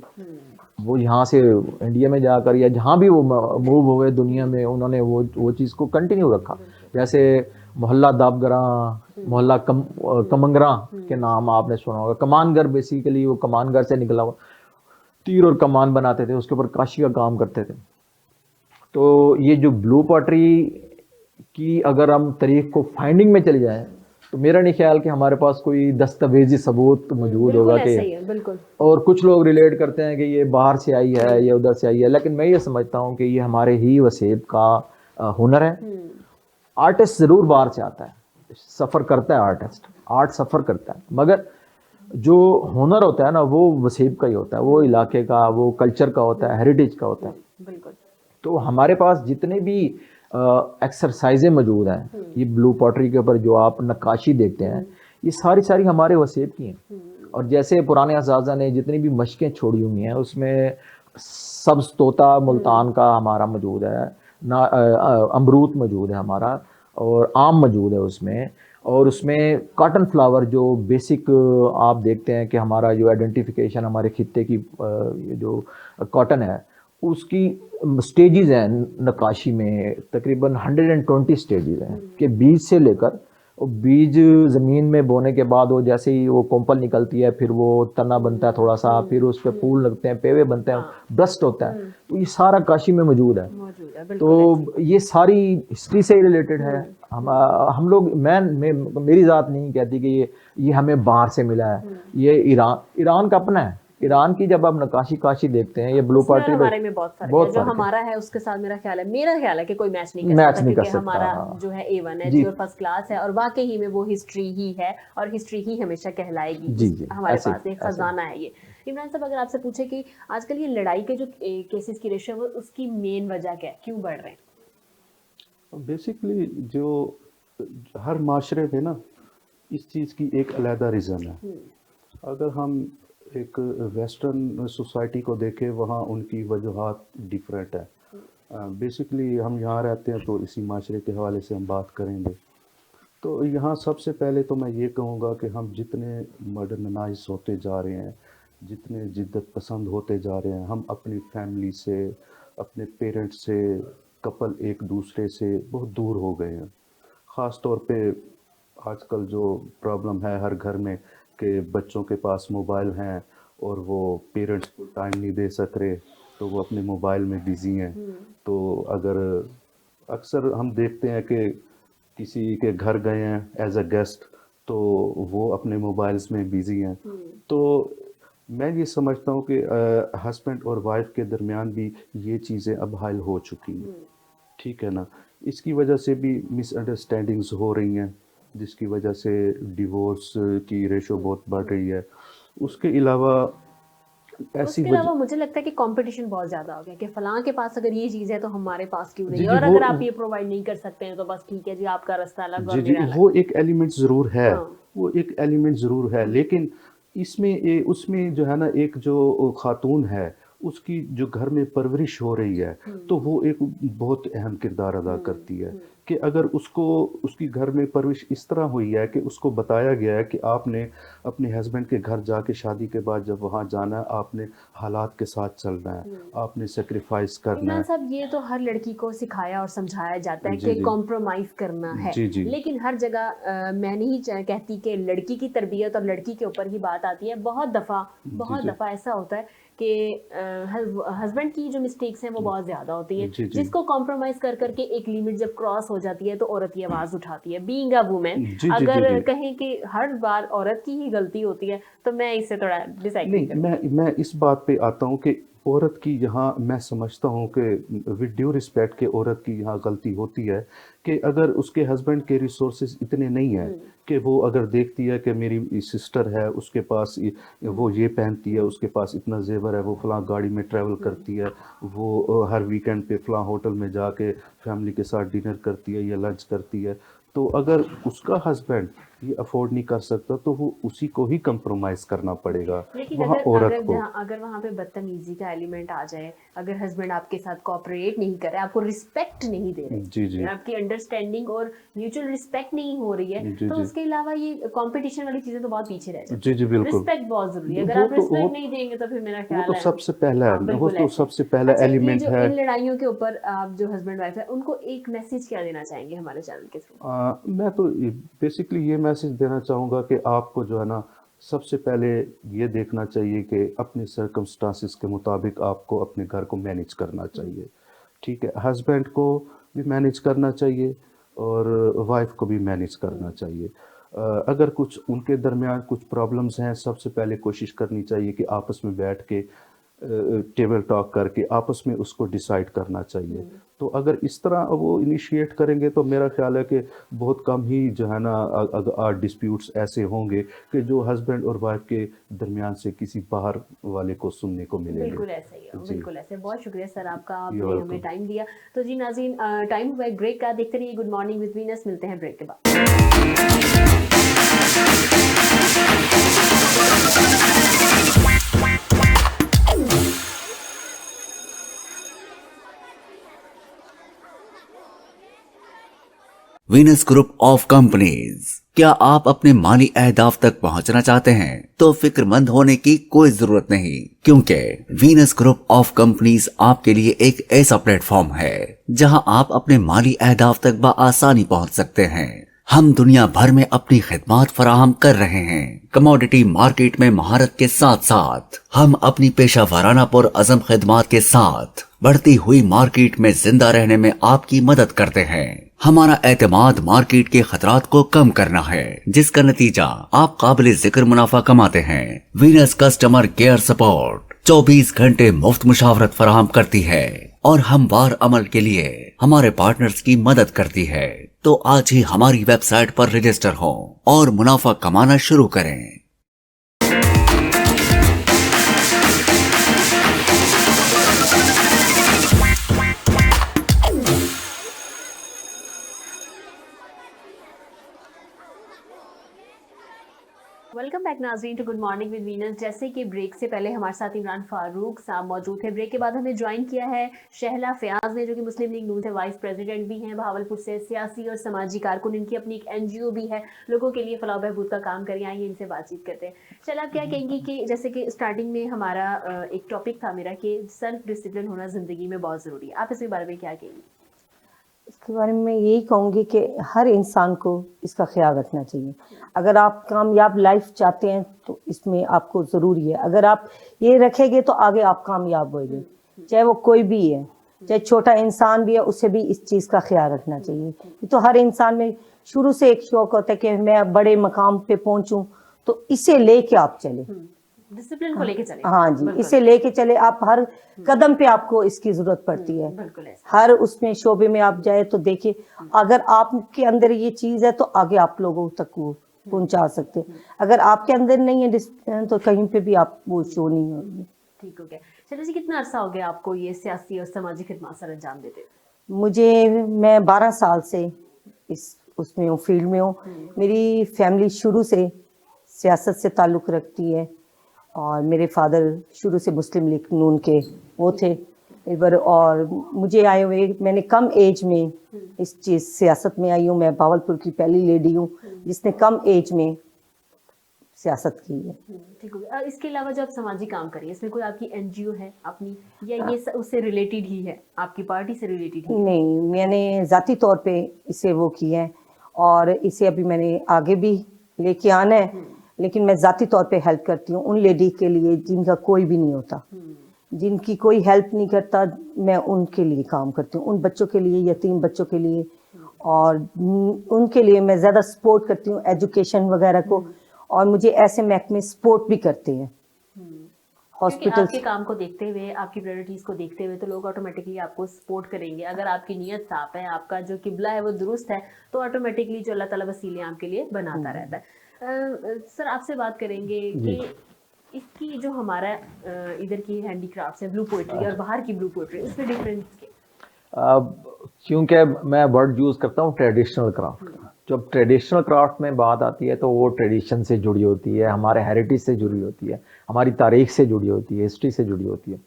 वो यहाँ से इंडिया में जाकर या जहाँ भी वो मूव हुए दुनिया में, उन्होंने वो चीज़ को कंटिन्यू रखा। जैसे मोहल्ला दाबगरा, मोहल्ला कमंगरा के नाम आपने सुना होगा। कमानगर बेसिकली वो कमानगर से निकला हुआ, तीर और कमान बनाते थे, उसके ऊपर काशी का काम करते थे। तो ये जो ब्लू पॉटरी की अगर हम तारीख को फाइंडिंग में चले जाएं तो मेरा नहीं ख्याल कि हमारे पास कोई दस्तावेजी सबूत मौजूद होगा कि, बिल्कुल। और कुछ लोग रिलेट करते हैं कि ये बाहर से आई है या उधर से आई है, लेकिन मैं ये समझता हूँ कि ये हमारे ही वसीब का हुनर है। आर्टिस्ट ज़रूर बाहर से आता है, सफ़र करता है, आर्ट सफ़र करता है, मगर जो हुनर होता है ना वो वसीब का ही होता है, वो इलाके का, वो कल्चर का होता है, हेरिटेज का होता है। बिल्कुल। तो हमारे पास जितने भी एक्सरसाइजें मौजूद हैं, ये ब्लू पॉटरी के ऊपर जो आप नक्काशी देखते हैं, ये सारी सारी हमारे वसीब की हैं। और जैसे पुराने असाज़ा ने जितनी भी मशकें छोड़ी हुई हैं, उसमें सब्ज़ तोता मुल्तान का हमारा मौजूद है, ना अमरूद मौजूद है हमारा, और आम मौजूद है उसमें। और उसमें कॉटन फ्लावर जो बेसिक आप देखते हैं कि हमारा जो आइडेंटिफिकेशन हमारे खित्ते की ये जो कॉटन है उसकी स्टेजेस हैं नक्काशी में, तकरीबन 120 स्टेजेस हैं कि बीज से लेकर, और बीज ज़मीन में बोने के बाद वो जैसे ही वो कोंपल निकलती है, फिर वो तना बनता है थोड़ा सा, फिर उस पर फूल लगते हैं, पेवे बनते हैं, ब्रस्ट होता है। तो ये सारा काशी में मौजूद है। मौजूद है, तो बिल्कुल। ये सारी हिस्ट्री से रिलेटेड है। हम लोग मेरी ज़ात नहीं कहती कि ये हमें बाहर से मिला है। ये ईरान का अपना है। ईरान की जब आप नक्काशी काशी देखते हैं, ये ब्लू उसमें और पॉटरी हमारे में बहुत फर्क है। जो हमारा है उसके साथ मेरा ख्याल है कि कोई मैच नहीं कर मैच सकता, नहीं कर क्योंकि सकता। हमारा हाँ जो है A1 है जी जी, और फर्स्ट क्लास है, और वाकई ही में वो हिस्ट्री ही है, और हिस्ट्री ही हमेशा कहलाएगी। जी जी, हमारे ऐसे पास एक ऐसे खजाना है ये। इमरान साहब, अगर आपसे पूछे कि आजकल ये लड़ाई के जो केसेस की रेशियो है, वो उसकी मेन वजह क्या है, क्यों बढ़ रहे हैं? बेसिकली जो हर माशरे में ना इस चीज़ की एक अलहदा रीज़न है। अगर हम एक वेस्टर्न सोसाइटी को देखें, वहाँ उनकी वजूहात डिफरेंट है। बेसिकली हम यहाँ रहते हैं तो इसी माशरे के हवाले से हम बात करेंगे। तो यहाँ सबसे पहले तो मैं ये कहूँगा कि हम जितने मॉडर्नाइज होते जा रहे हैं, जितने जिद्दत पसंद होते जा रहे हैं, हम अपनी फैमिली से, अपने पेरेंट्स से, कपल एक दूसरे से बहुत दूर हो गए हैं। ख़ास तौर पे आजकल जो प्रॉब्लम है हर घर में कि बच्चों के पास मोबाइल हैं और वो पेरेंट्स को टाइम नहीं दे सक रहे, तो वो अपने मोबाइल में बिज़ी हैं। तो अगर अक्सर हम देखते हैं कि किसी के घर गए हैं एज अ गेस्ट, तो वो अपने मोबाइल्स में बिज़ी हैं। तो मैं ये समझता हूँ कि हस्बैंड और वाइफ के दरमियान भी ये चीज़ें अब हायल हो चुकी हैं। ठीक है ना? इसकी वजह से भी मिसअंडरस्टैंडिंग्स हो रही हैं, जिसकी वजह से डिवोर्स की रेशो बहुत बढ़ रही है। उसके अलावा ऐसी उसके वजह अलावा मुझे लगता है कि कंपटीशन बहुत ज्यादा हो गया कि फलां के पास अगर ये चीज है तो हमारे पास क्यों नहीं जी है, जी और वो अगर आप ये प्रोवाइड नहीं कर सकते हैं तो बस ठीक है जी, आपका रास्ता अलग और जी जी मेरा अलग। वो एक एलिमेंट ज़रूर है। हाँ। वो एक एलिमेंट ज़रूर है, लेकिन उसमें जो है ना, एक जो खातून है उसकी जो घर में परवरिश हो रही है, तो वो एक बहुत अहम किरदार अदा करती है। कि अगर उसको उसकी घर में परवरिश इस तरह हुई है कि उसको बताया गया है कि आपने अपने हस्बैंड के घर जाके शादी के बाद जब वहाँ जाना है, आपने हालात के साथ चलना है, आपने सेक्रीफाइस करना इमरान है। साहब, ये तो हर लड़की को सिखाया और समझाया जाता है जी कि जी कॉम्प्रोमाइज करना है, जी जी लेकिन हर जगह मैं नहीं कहती कि लड़की की तरबियत और लड़की के ऊपर ही बात आती है। जी बहुत जी दफ़ा ऐसा होता है कि हस्बैंड की जो मिस्टेक्स हैं वो बहुत ज़्यादा होती हैं, जी जी जिसको कॉम्प्रोमाइज़ कर करके एक लिमिट जब क्रॉस हो जाती है तो औरत ये आवाज़ उठाती है। बीइंग अ वुमेन, जी जी जी अगर जी कहें कि हर बार औरत की ही गलती होती है, तो मैं इससे थोड़ा डिसएग्री नहीं, करूँगी। मैं इस बात पे आता हूँ कि औरत की यहाँ मैं समझता हूँ कि विद ड्यू रिस्पेक्ट के औरत की यहाँ गलती होती है कि अगर उसके हस्बैंड के रिसोर्सेज इतने नहीं हैं कि वो अगर देखती है कि मेरी सिस्टर है, उसके पास वो ये पहनती है, उसके पास इतना जेवर है, वो फलां गाड़ी में ट्रैवल करती है, वो हर वीकेंड पे फलां होटल में जाके फैमिली के साथ डिनर करती है या लंच करती है, तो अगर उसका हस्बैंड ये अफोर्ड नहीं कर सकता तो वो उसी को ही कंप्रोमाइज़ करना पड़ेगा, लेकिन वहाँ अगर औरत अगर को। जहाँ अगर वहाँ पे बदतमीजी का एलिमेंट आ जाए, अगर हस्बैंड आपके साथ कोऑपरेट नहीं कर रहे, आपको रिस्पेक्ट नहीं दे जी रहे, जी आपकी अंडरस्टैंडिंग और म्यूचुअल रिस्पेक्ट नहीं हो रही है, जी तो जी उसके अलावा ये कंपटीशन वाली चीजें तो बहुत पीछे रह जाती जी हैं। जी बिल्कुल। रिस्पेक्ट बहुत जरूरी है, अगर वो आप तो रिस्पेक्ट नहीं देंगे तो फिर मेरा वो ख्याल तो है। सबसे पहला हाँ, है, वो बिल्कुल तो ऐसे। सबसे पहला अच्छा, ये एलिमेंट जो है। इन लड़ाइयों के ऊपर आप जो हस्बैंड वाइफ है, उनको एक मैसेज क्या देना चाहेंगे हमारे चैनल के थ्रू? मैं तो बेसिकली ये मैसेज देना चाहूँगा कि आपको जो है ना, सबसे पहले ये देखना चाहिए कि अपने सर्कमस्टांसिस के मुताबिक आपको अपने घर को मैनेज करना चाहिए। ठीक है, हस्बैंड को भी मैनेज करना चाहिए और वाइफ को भी मैनेज करना चाहिए। अगर कुछ उनके दरमियान कुछ प्रॉब्लम्स हैं, सबसे पहले कोशिश करनी चाहिए कि आपस में बैठ के टेबल टॉक करके आपस में उसको डिसाइड करना चाहिए। तो अगर इस तरह वो इनिशिएट करेंगे तो मेरा ख्याल है कि बहुत कम ही जो है ना डिस्प्यूट्स ऐसे होंगे कि जो हस्बैंड और वाइफ के दरमियान से किसी बाहर वाले को सुनने को मिलेंगे। बिल्कुल ऐसा ही है, जी। बिल्कुल ऐसे। बहुत शुक्रिया सर आपका, You're आपने हमें welcome. टाइम दिया। तो जी नाज़रीन, टाइम हुआ है ब्रेक का। देखते रहिए गुड मॉर्निंग विद वीनस। मिलते हैं ब्रेक के बाद। Venus group of companies. क्या आप अपने माली अहदाफ तक पहुंचना चाहते हैं? तो फिक्रमंद होने की कोई जरूरत नहीं, क्योंकि वीनस ग्रुप ऑफ कंपनीज आपके लिए एक ऐसा प्लेटफॉर्म है जहां आप अपने माली अहदाफ तक बआसानी पहुंच सकते हैं। हम दुनिया भर में अपनी खिदमात फराहम कर रहे हैं। कमोडिटी मार्केट में महारत के साथ साथ हम अपनी पेशा वाराना पुर अज़म खिदमात के साथ बढ़ती हुई मार्केट में जिंदा रहने में आपकी मदद करते हैं। हमारा एतमाद मार्केट के खतरात को कम करना है, जिसका नतीजा आप काबिल जिक्र मुनाफा कमाते हैं। वीनस कस्टमर केयर सपोर्ट 24 घंटे मुफ्त मुशावरत फराहम करती है और हमवार अमल के लिए हमारे पार्टनर्स की मदद करती है। तो आज ही हमारी वेबसाइट पर रजिस्टर हों और मुनाफा कमाना शुरू करें। वेलकम बैक नाज़रीन to good morning with Venus. जैसे कि ब्रेक से पहले हमारे साथ इमरान फारूक साहब मौजूद थे। ब्रेक के बाद हमें ज्वाइन किया है शहला फयाज ने, जो कि मुस्लिम लीग नून से वाइस प्रेसिडेंट भी हैं, भावलपुर से सियासी और समाजी कारकुन। इनकी अपनी एक NGO भी है, लोगों के लिए फलाह बहबूद का काम कर रही हैं। आइए इनसे बातचीत करते हैं। चल, आप क्या कहेंगी कि जैसे कि स्टार्टिंग में हमारा एक टॉपिक था मेरा कि सेल्फ डिसिप्लिन होना ज़िंदगी में बहुत ज़रूरी है, आप इसके बारे में क्या कहेंगी? इसके बारे में मैं यही कहूँगी कि हर इंसान को इसका ख्याल रखना चाहिए। अगर आप कामयाब लाइफ चाहते हैं तो इसमें आपको ज़रूरी है। अगर आप ये रखेंगे तो आगे आप कामयाब होंगे, चाहे वो कोई भी है, चाहे छोटा इंसान भी है, उसे भी इस चीज़ का ख्याल रखना चाहिए। ये तो हर इंसान में शुरू से एक शौक होता है कि मैं बड़े मकाम पे पहुँचूँ, तो इसे लेके आप चले, डिसिप्लिन को लेके चले। हाँ जी, बिल्कुल। इसे लेके चले। आप हर कदम पे आपको इसकी जरूरत पड़ती है। बिल्कुल ऐसा। हर उसमें शोबे में आप जाए तो देखिए, अगर आपके अंदर ये चीज है तो आगे आप लोगों तक वो पहुंचा सकते हैं। अगर आपके अंदर नहीं है डिसिप्लिन तो कहीं पे भी आप वो शो नहीं होगी। ठीक हो गया। चलो जी, कितना अरसा हो गया आपको ये सियासी और समाजी खिदमत सर अंजाम देते? मैं 12 साल से उसमें हूँ, फील्ड में हूँ। मेरी फैमिली शुरू से सियासत से ताल्लुक़ रखती है और मेरे फादर शुरू से मुस्लिम लीग नून के वो थे। और मुझे आए हुए मैंने कम एज में इस चीज़ सियासत में आई हूँ। मैं भावलपुर की पहली लेडी हूँ जिसने कम एज में सियासत की है। ठीक हो गया। इसके अलावा जो आप समाजी काम करिए, इसमें कोई आपकी NGO है अपनी, या ये उससे रिलेटेड ही है, आपकी पार्टी से रिलेटेड ही? नहीं, मैंने ज़ाती तौर पे इसे वो किया है और इसे अभी मैंने आगे भी लेके आना है, लेकिन मैं ज़ाती तौर पे हेल्प करती हूँ उन लेडी के लिए जिनका कोई भी नहीं होता, जिनकी कोई हेल्प नहीं करता। मैं उनके लिए काम करती हूँ, उन बच्चों के लिए, यतीम बच्चों के लिए, और उनके लिए मैं ज़्यादा सपोर्ट करती हूँ एजुकेशन वगैरह को। और मुझे ऐसे महकमे सपोर्ट भी करते हैं, हॉस्पिटल। आपके काम को देखते हुए, आपकी प्रायोरिटीज को देखते हुए तो लोग ऑटोमेटिकली आपको सपोर्ट करेंगे। अगर आपकी नीयत साफ है, आपका जो किबला है वो दुरुस्त है, तो ऑटोमेटिकली जो अल्लाह ताला वसीले आपके लिए बनाता रहता है। सर, आपसे बात करेंगे कि इसकी जो हमारा इधर की हैंडीक्राफ्ट्स है, ब्लू पोएट्री, और बाहर की ब्लू पोएट्री, उसमें डिफरेंस क्या? क्योंकि मैं वर्ड यूज़ करता हूँ ट्रेडिशनल क्राफ्ट। जब ट्रेडिशनल क्राफ्ट में बात आती है तो वो ट्रेडिशन से जुड़ी होती है, हमारे हेरिटेज से जुड़ी होती है, हमारी तारीख से जुड़ी होती है, हिस्ट्री से जुड़ी होती है।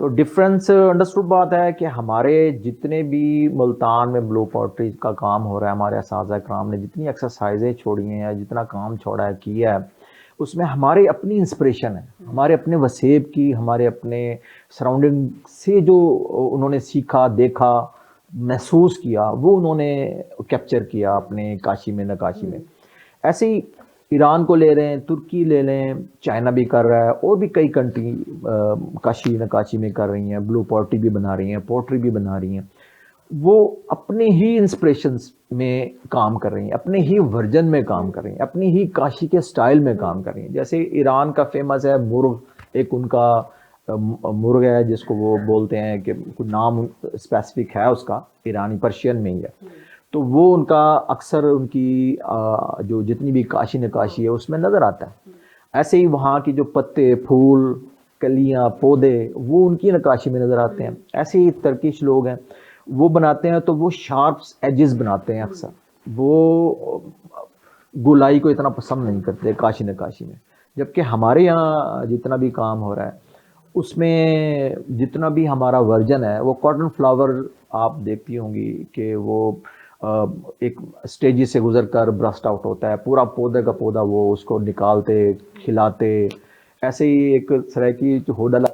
तो डिफरेंस अंडरस्टूड बात है कि हमारे जितने भी मुल्तान में ब्लू पोएट्री का काम हो रहा है, हमारे असातिज़ा कराम ने जितनी एक्सरसाइजें छोड़ी हैं, जितना काम छोड़ा है, किया है, उसमें हमारी अपनी इंस्पिरेशन है, हमारे अपने वसेब की, हमारे अपने सराउंडिंग से जो उन्होंने सीखा, देखा, महसूस किया, वो उन्होंने कैप्चर किया अपने काशी में, नकाशी में। ऐसे ही ईरान को ले रहे हैं, तुर्की ले लें, चाइना भी कर रहा है, और भी कई कंट्री काशी नकाशी में कर रही हैं, ब्लू पोएट्री भी बना रही हैं, पोएट्री भी बना रही हैं। वो अपने ही इंस्पिरेशंस में काम कर रही हैं, अपने ही वर्जन में काम कर रही हैं, अपनी ही काशी के स्टाइल में काम कर रही हैं। जैसे ईरान का फेमस है मुर्ग, एक उनका मुर्ग है जिसको वो बोलते हैं कि कुछ नाम स्पेसिफिक है उसका, ईरानी पर्शियन में ही है, तो वो उनका अक्सर उनकी जो जितनी भी काशी नकाशी है उसमें नज़र आता है। ऐसे ही वहाँ की जो पत्ते, फूल, कलियाँ, पौधे, वो उनकी नकाशी में नज़र आते हैं। ऐसे ही तर्किश लोग हैं, वो बनाते हैं तो वो शार्प एजेस बनाते हैं अक्सर, वो गोलाई को इतना पसंद नहीं करते काशी नकाशी में। जबकि हमारे यहाँ जितना भी काम हो रहा है उसमें जितना भी हमारा वर्जन है वो कॉटन फ्लावर, आप देखती होंगी कि वो एक स्टेज से गुजर कर ब्रस्ट आउट होता है, पूरा पौधे का पौधा वो उसको निकालते, खिलाते। ऐसे ही एक सरायकी जो होडला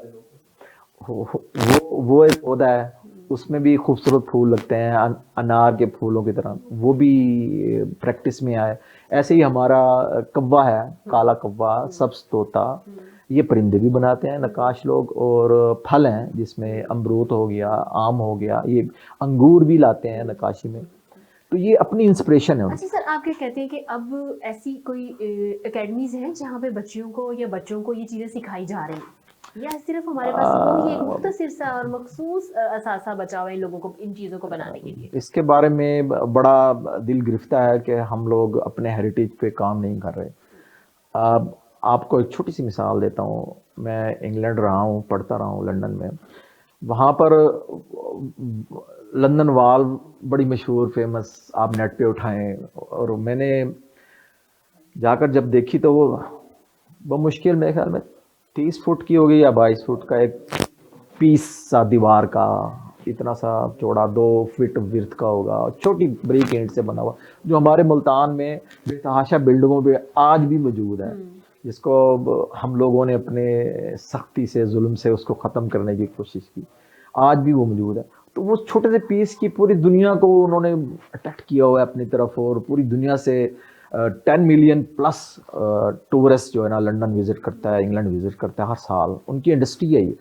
वो एक पौधा है, उसमें भी खूबसूरत फूल लगते हैं अनार के फूलों की तरह, वो भी प्रैक्टिस में आए। ऐसे ही हमारा कव्वा है, काला कव्वा, सब्ज तोता, ये परिंदे भी बनाते हैं नकाश लोग। और फल हैं जिसमें अमरूद हो गया, आम हो गया, ये अंगूर भी लाते हैं नकाशी में। तो ये अपनी इंस्पिरेशन है उनकी। अच्छा सर, आप क्या कहते हैं कि अब ऐसी कोई एकेडमीज हैं जहाँ पे बच्चियों को या बच्चों को ये चीज़ें सिखाई जा रही हैं, या सिर्फ हमारे पास वो ही एक मुख्तसर सा और मखसूस असासा बचा हुआ है इन लोगों को इन चीज़ों को बनाने के लिए? इसके बारे में बड़ा दिल गिरफ्ता है कि हम लोग अपने हेरिटेज पे काम नहीं कर रहे। अब आपको एक छोटी सी मिसाल देता हूँ। मैं इंग्लैंड रहा हूँ, पढ़ता रहा हूँ लंदन में। वहाँ पर लंदन वॉल बड़ी मशहूर फेमस, आप नेट पे उठाएं, और मैंने जाकर जब देखी तो वो मुश्किल मेरे ख्याल में 30 फुट की होगी या 22 फुट का एक पीस सा दीवार का, इतना सा चौड़ा, 2 फीट विर्थ का होगा, छोटी ब्रिक ईंट से बना हुआ, जो हमारे मुल्तान में बेतहाशा बिल्डिंगों पे आज भी मौजूद है, जिसको हम लोगों ने अपने सख्ती से, जुल्म से उसको ख़त्म करने की कोशिश की, आज भी वो मौजूद है। तो वो छोटे से पीस की पूरी दुनिया को उन्होंने अटैक किया हुआ है अपनी तरफ, और पूरी दुनिया से 10 मिलियन प्लस टूरिस्ट जो है ना लंदन विजिट करता है, इंग्लैंड विजिट करता है हर साल, उनकी इंडस्ट्री है ये।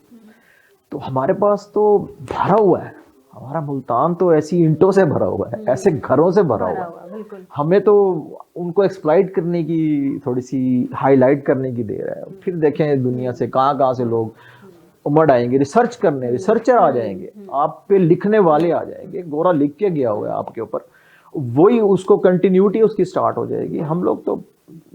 तो हमारे पास तो भरा हुआ है, हमारा मुल्तान तो ऐसी ईंटों से भरा हुआ है, ऐसे घरों से भरा हुआ है। बिल्कुल। हमें तो उनको एक्सप्लॉइट करने की, थोड़ी सी हाईलाइट करने की देर है। फिर देखें दुनिया से कहाँ से लोग उमड़ आएंगे, रिसर्च करने, रिसर्चर आ जाएंगे, आप पे लिखने वाले आ जाएंगे। गोरा लिख के गया हुआ है आपके ऊपर, वही उसको कंटिन्यूटी उसकी स्टार्ट हो जाएगी। हम लोग तो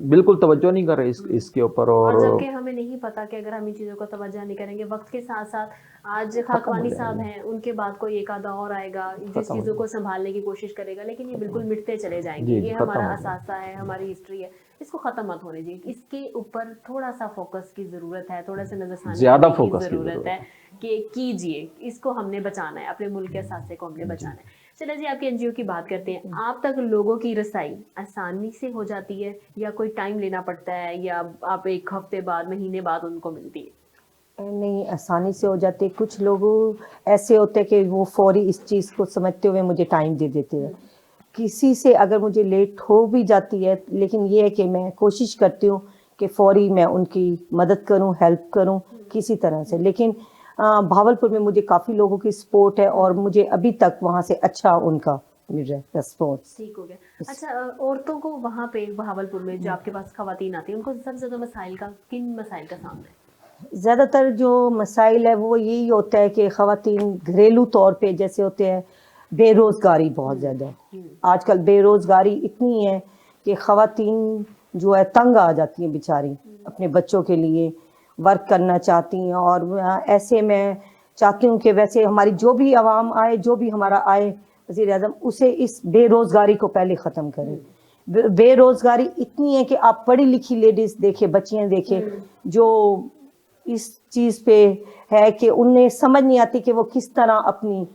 बिल्कुल तवज्जो नहीं कर रहे इसके ऊपर। और जबकि हमें नहीं पता कि अगर हम इन चीज़ों को तवज्जो नहीं करेंगे, वक्त के साथ साथ आज खाकवानी साहब हैं, उनके बाद कोई एक आधा और आएगा जिस चीज़ों को संभालने की कोशिश करेगा, लेकिन ये बिल्कुल मिटते चले जाएंगे। ये हमारा असासा है, हमारी हिस्ट्री है, इसको खत्म मत होने दीजिए। इसके ऊपर थोड़ा सा फोकस की जरूरत है, थोड़ा सा नजरसानी ज्यादा की फोकस जरूरत है कि कीजिए, इसको हमने बचाना है, अपने मुल्क के असासे को हमने बचाना है। चलिए जी, आपके एनजीओ की बात करते हैं। आप तक लोगों की रसाई आसानी से हो जाती है या कोई टाइम लेना पड़ता है, या आप एक हफ्ते बाद, महीने बाद उनको मिलती है? नहीं, आसानी से हो जाते। कुछ लोग ऐसे होते हैं कि वो फौरी इस चीज़ को समझते हुए मुझे टाइम दे देते हैं। किसी से अगर मुझे लेट हो भी जाती है, लेकिन ये है कि मैं कोशिश करती हूँ कि फौरी मैं उनकी मदद करूँ, हेल्प करूँ किसी तरह से। लेकिन भावलपुर में मुझे काफ़ी लोगों की सपोर्ट है और मुझे अभी तक वहाँ से अच्छा उनका मिल रहा है रिस्पॉन्स। ठीक हो गया। अच्छा, औरतों को वहाँ पे भावलपुर में जो आपके पास खवातीन आती हैं, उनको सबसे ज़्यादा किन मसाइल का सामना है? ज़्यादातर जो मसाइल है वो यही होता है कि खवातीन घरेलू तौर पे जैसे होते हैं, बेरोज़गारी बहुत ज़्यादा है। आजकल बेरोज़गारी इतनी है कि खवातीन जो है तंग आ जाती हैं बेचारी, अपने बच्चों के लिए वर्क करना चाहती हैं। और ऐसे मैं चाहती हूँ कि वैसे हमारी जो भी आवाम आए, जो भी हमारा आए वज़ीर आज़म, उसे इस बेरोज़गारी को पहले ख़त्म करें। बेरोज़गारी इतनी है कि आप पढ़ी लिखी लेडीज़ देखे, बच्चियाँ देखे, जो इस चीज़ पे है कि उन्हें समझ नहीं आती कि वो किस तरह अपनी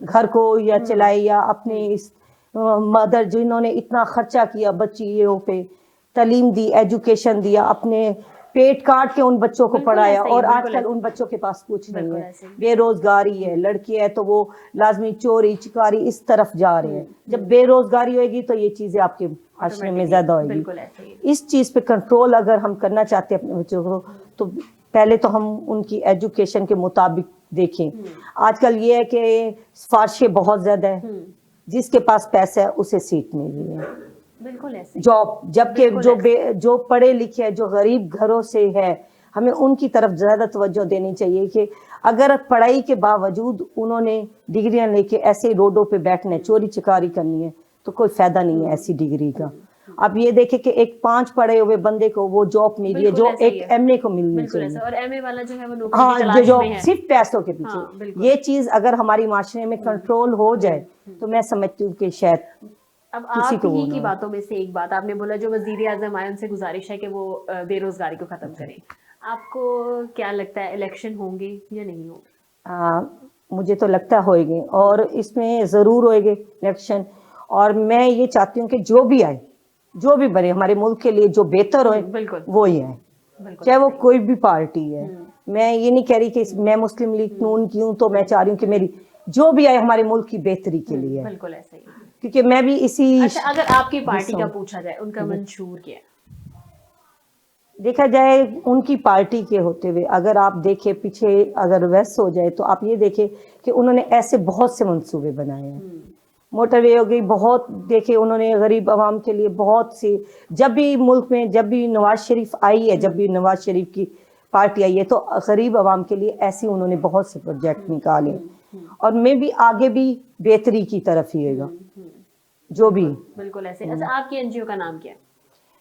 घर को या चलाए, या अपने इस मदर जिन्होंने इतना खर्चा किया बच्चियों पे, तालीम दी, एजुकेशन दिया, अपने पेट काट के उन बच्चों को पढ़ाया, और आजकल उन बच्चों के पास कुछ नहीं है, बेरोजगारी है। लड़की है तो वो लाजमी चोरी चिकारी इस तरफ जा रहे हैं। जब बेरोजगारी होगी तो ये चीजें आपके माशरे में ज्यादा होगी। इस चीज पे कंट्रोल अगर हम करना चाहते हैं अपने बच्चों को, तो पहले तो हम उनकी एजुकेशन के मुताबिक देखें। आजकल ये है कि सिफारिशें बहुत ज्यादा है, जिसके पास पैसा है उसे सीट मिल रही है, बिल्कुल ऐसे जॉब। जबकि जो पढ़े लिखे है, जो गरीब घरों से है, हमें उनकी तरफ ज़्यादा तवज्जो देनी चाहिए कि अगर पढ़ाई के बावजूद उन्होंने डिग्रियां लेके ऐसे रोडों पे बैठना है, चोरी चकारी करनी है, तो कोई फायदा नहीं है ऐसी डिग्री का। आप ये देखें कि एक 5 पढ़े हुए बंदे को वो जॉब मिली है बिल्कुल जो ऐसा ही एक है। एमए को मिलनी बिल्कुल चाहिए। ऐसा, और एमए वाला जो है वो नौकरी की हाँ, तलाश जो में है। सिर्फ पैसों के पीछे, हाँ, बिल्कुल। ये चीज अगर हमारी माशरे में कंट्रोल हो जाए तो मैं समझती हूँ कि शायद अब किसी आप को वो ही की ना- बातों में से एक बात आपने बोला, जो वजीर आजम आए उनसे गुजारिश है कि वो बेरोजगारी को खत्म करें। आपको क्या लगता है, इलेक्शन होंगे या नहीं होंगे? मुझे तो लगता होएगी और इसमें ज़रूर होएगी इलेक्शन। और मैं ये चाहती हूँ कि जो भी आए, जो भी बने हमारे मुल्क के लिए जो बेहतर होए, बिल्कुल। वो ही आए, बिल्कुल चाहे वो सही। कोई भी पार्टी है। मैं ये नहीं कह रही कि मैं मुस्लिम लीग नून की हूँ तो मैं चाह रही हूँ कि मेरी जो भी आए हमारे मुल्क की बेहतरी के लिए है, बिल्कुल ऐसा ही है। क्योंकि मैं भी इसी अच्छा, अगर आपकी पार्टी का हिस्सा- पूछा जाए, उनका मंशूर क्या है? देखा जाए उनकी पार्टी के होते हुए, अगर आप देखें पीछे, अगर वैस हो जाए तो आप ये देखें कि उन्होंने ऐसे बहुत से मंसूबे बनाए हैं। मोटरवे हो गई, बहुत देखे उन्होंने गरीब आवाम के लिए बहुत सी, जब भी मुल्क में जब भी नवाज शरीफ आई है, जब भी नवाज शरीफ की पार्टी आई है तो गरीब आवाम के लिए ऐसे उन्होंने बहुत से प्रोजेक्ट निकाले। और मैं भी आगे भी बेहतरी की तरफ ही होगा जो भी। बिल्कुल ऐसे। अच्छा, आपकी एनजीओ का नाम क्या है?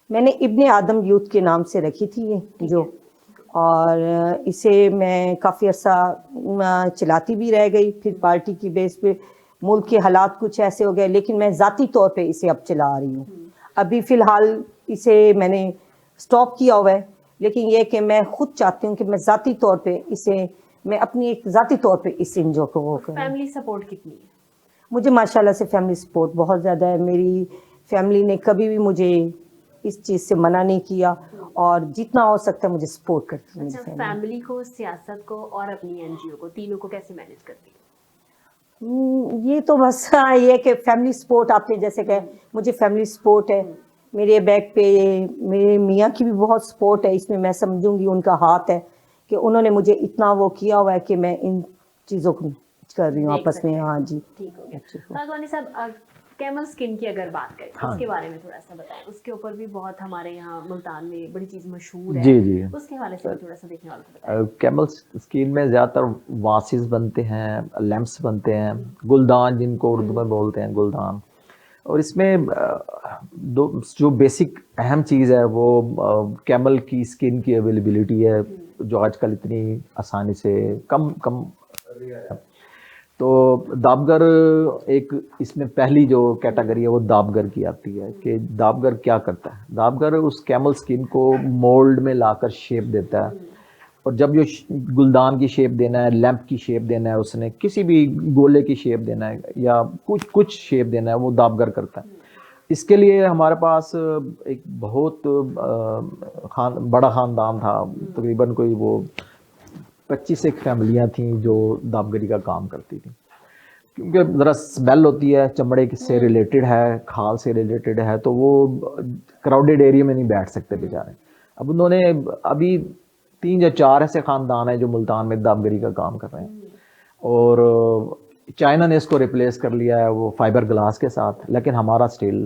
मैंने इब्ने आदम यूथ के नाम से रखी थी ये जो, और इसे मैं काफ़ी अर्सा चलाती भी रह गई। फिर पार्टी की बेस पे मुल्क के हालात कुछ ऐसे हो गए, लेकिन मैं ज़ाती तौर पे इसे अब चला रही हूँ। अभी फ़िलहाल इसे मैंने स्टॉप किया हुआ है, लेकिन ये कि मैं खुद चाहती हूँ कि मैं ज़ाती तौर पे इसे, मैं अपनी एक ज़ाती तौर पे इस एनजीओ को वो करूँ। फैमिली सपोर्ट कितनी है? मुझे माशाल्लाह से फैमिली सपोर्ट बहुत ज़्यादा है। मेरी फैमिली ने कभी भी मुझे इस चीज़ से मना नहीं किया और जितना हो सकता है मुझे सपोर्ट करती है मेरी अच्छा, फैमिली। फैमिली को, सियासत को और अपनी एनजीओ को, तीनों को कैसे मैनेज करती है? ये तो बस हाँ, ये कि फैमिली सपोर्ट आपने जैसे कहा, मुझे फैमिली सपोर्ट है। मेरे बैक पे मेरे मियाँ की भी बहुत सपोर्ट है, इसमें मैं समझूंगी उनका हाथ है कि उन्होंने मुझे इतना वो किया हुआ है कि मैं इन चीज़ों को कर रही हूँ देख आपस सकते में। हैं। हाँ जी, ठीक हो अच्छे गया। को। भागवानी साहब, कैमल स्किन की अगर बात करें, हाँ। उसके बारे में थोड़ा सा बताएं। उसके ऊपर भी बहुत हमारे यहाँ मुल्तान में बड़ी चीज़ मशहूर है। जी जी। उसके हवाले से भी थोड़ा सा देखने वालों को बताएं। कैमल स्किन में ज़्यादातर वासिस बनते हैं, लैम्प्स बनते हैं, गुलदान जिनको उर्दू में बोलते हैं, गुलदान। और इसमें दो जो बेसिक अहम चीज़ है वो कैमल की स्किन की अवेलेबिलिटी है, जो आजकल इतनी आसानी से कम है। तो दाबगर एक इसमें पहली जो कैटेगरी है वो दाबगर की आती है कि दाबगर क्या करता है। दाबगर उस कैमल स्किन को मोल्ड में लाकर शेप देता है, और जब जो गुलदान की शेप देना है, लैंप की शेप देना है, उसने किसी भी गोले की शेप देना है या कुछ शेप देना है, वो दाबगर करता है। इसके लिए हमारे पास एक बहुत बड़ा ख़ानदान था, तकरीबन कोई वो 25 एक फैमिलियाँ थी जो दाबगरी का काम करती थी, क्योंकि ज़रा स्मेल होती है, चमड़े से रिलेटेड है, खाल से रिलेटेड है, तो वो क्राउडेड एरिया में नहीं बैठ सकते बेचारे। अब उन्होंने अभी 3 या 4 ऐसे ख़ानदान हैं जो मुल्तान में दाबगरी का काम कर रहे हैं, और चाइना ने इसको रिप्लेस कर लिया है वो फाइबर ग्लास के साथ। लेकिन हमारा स्टिल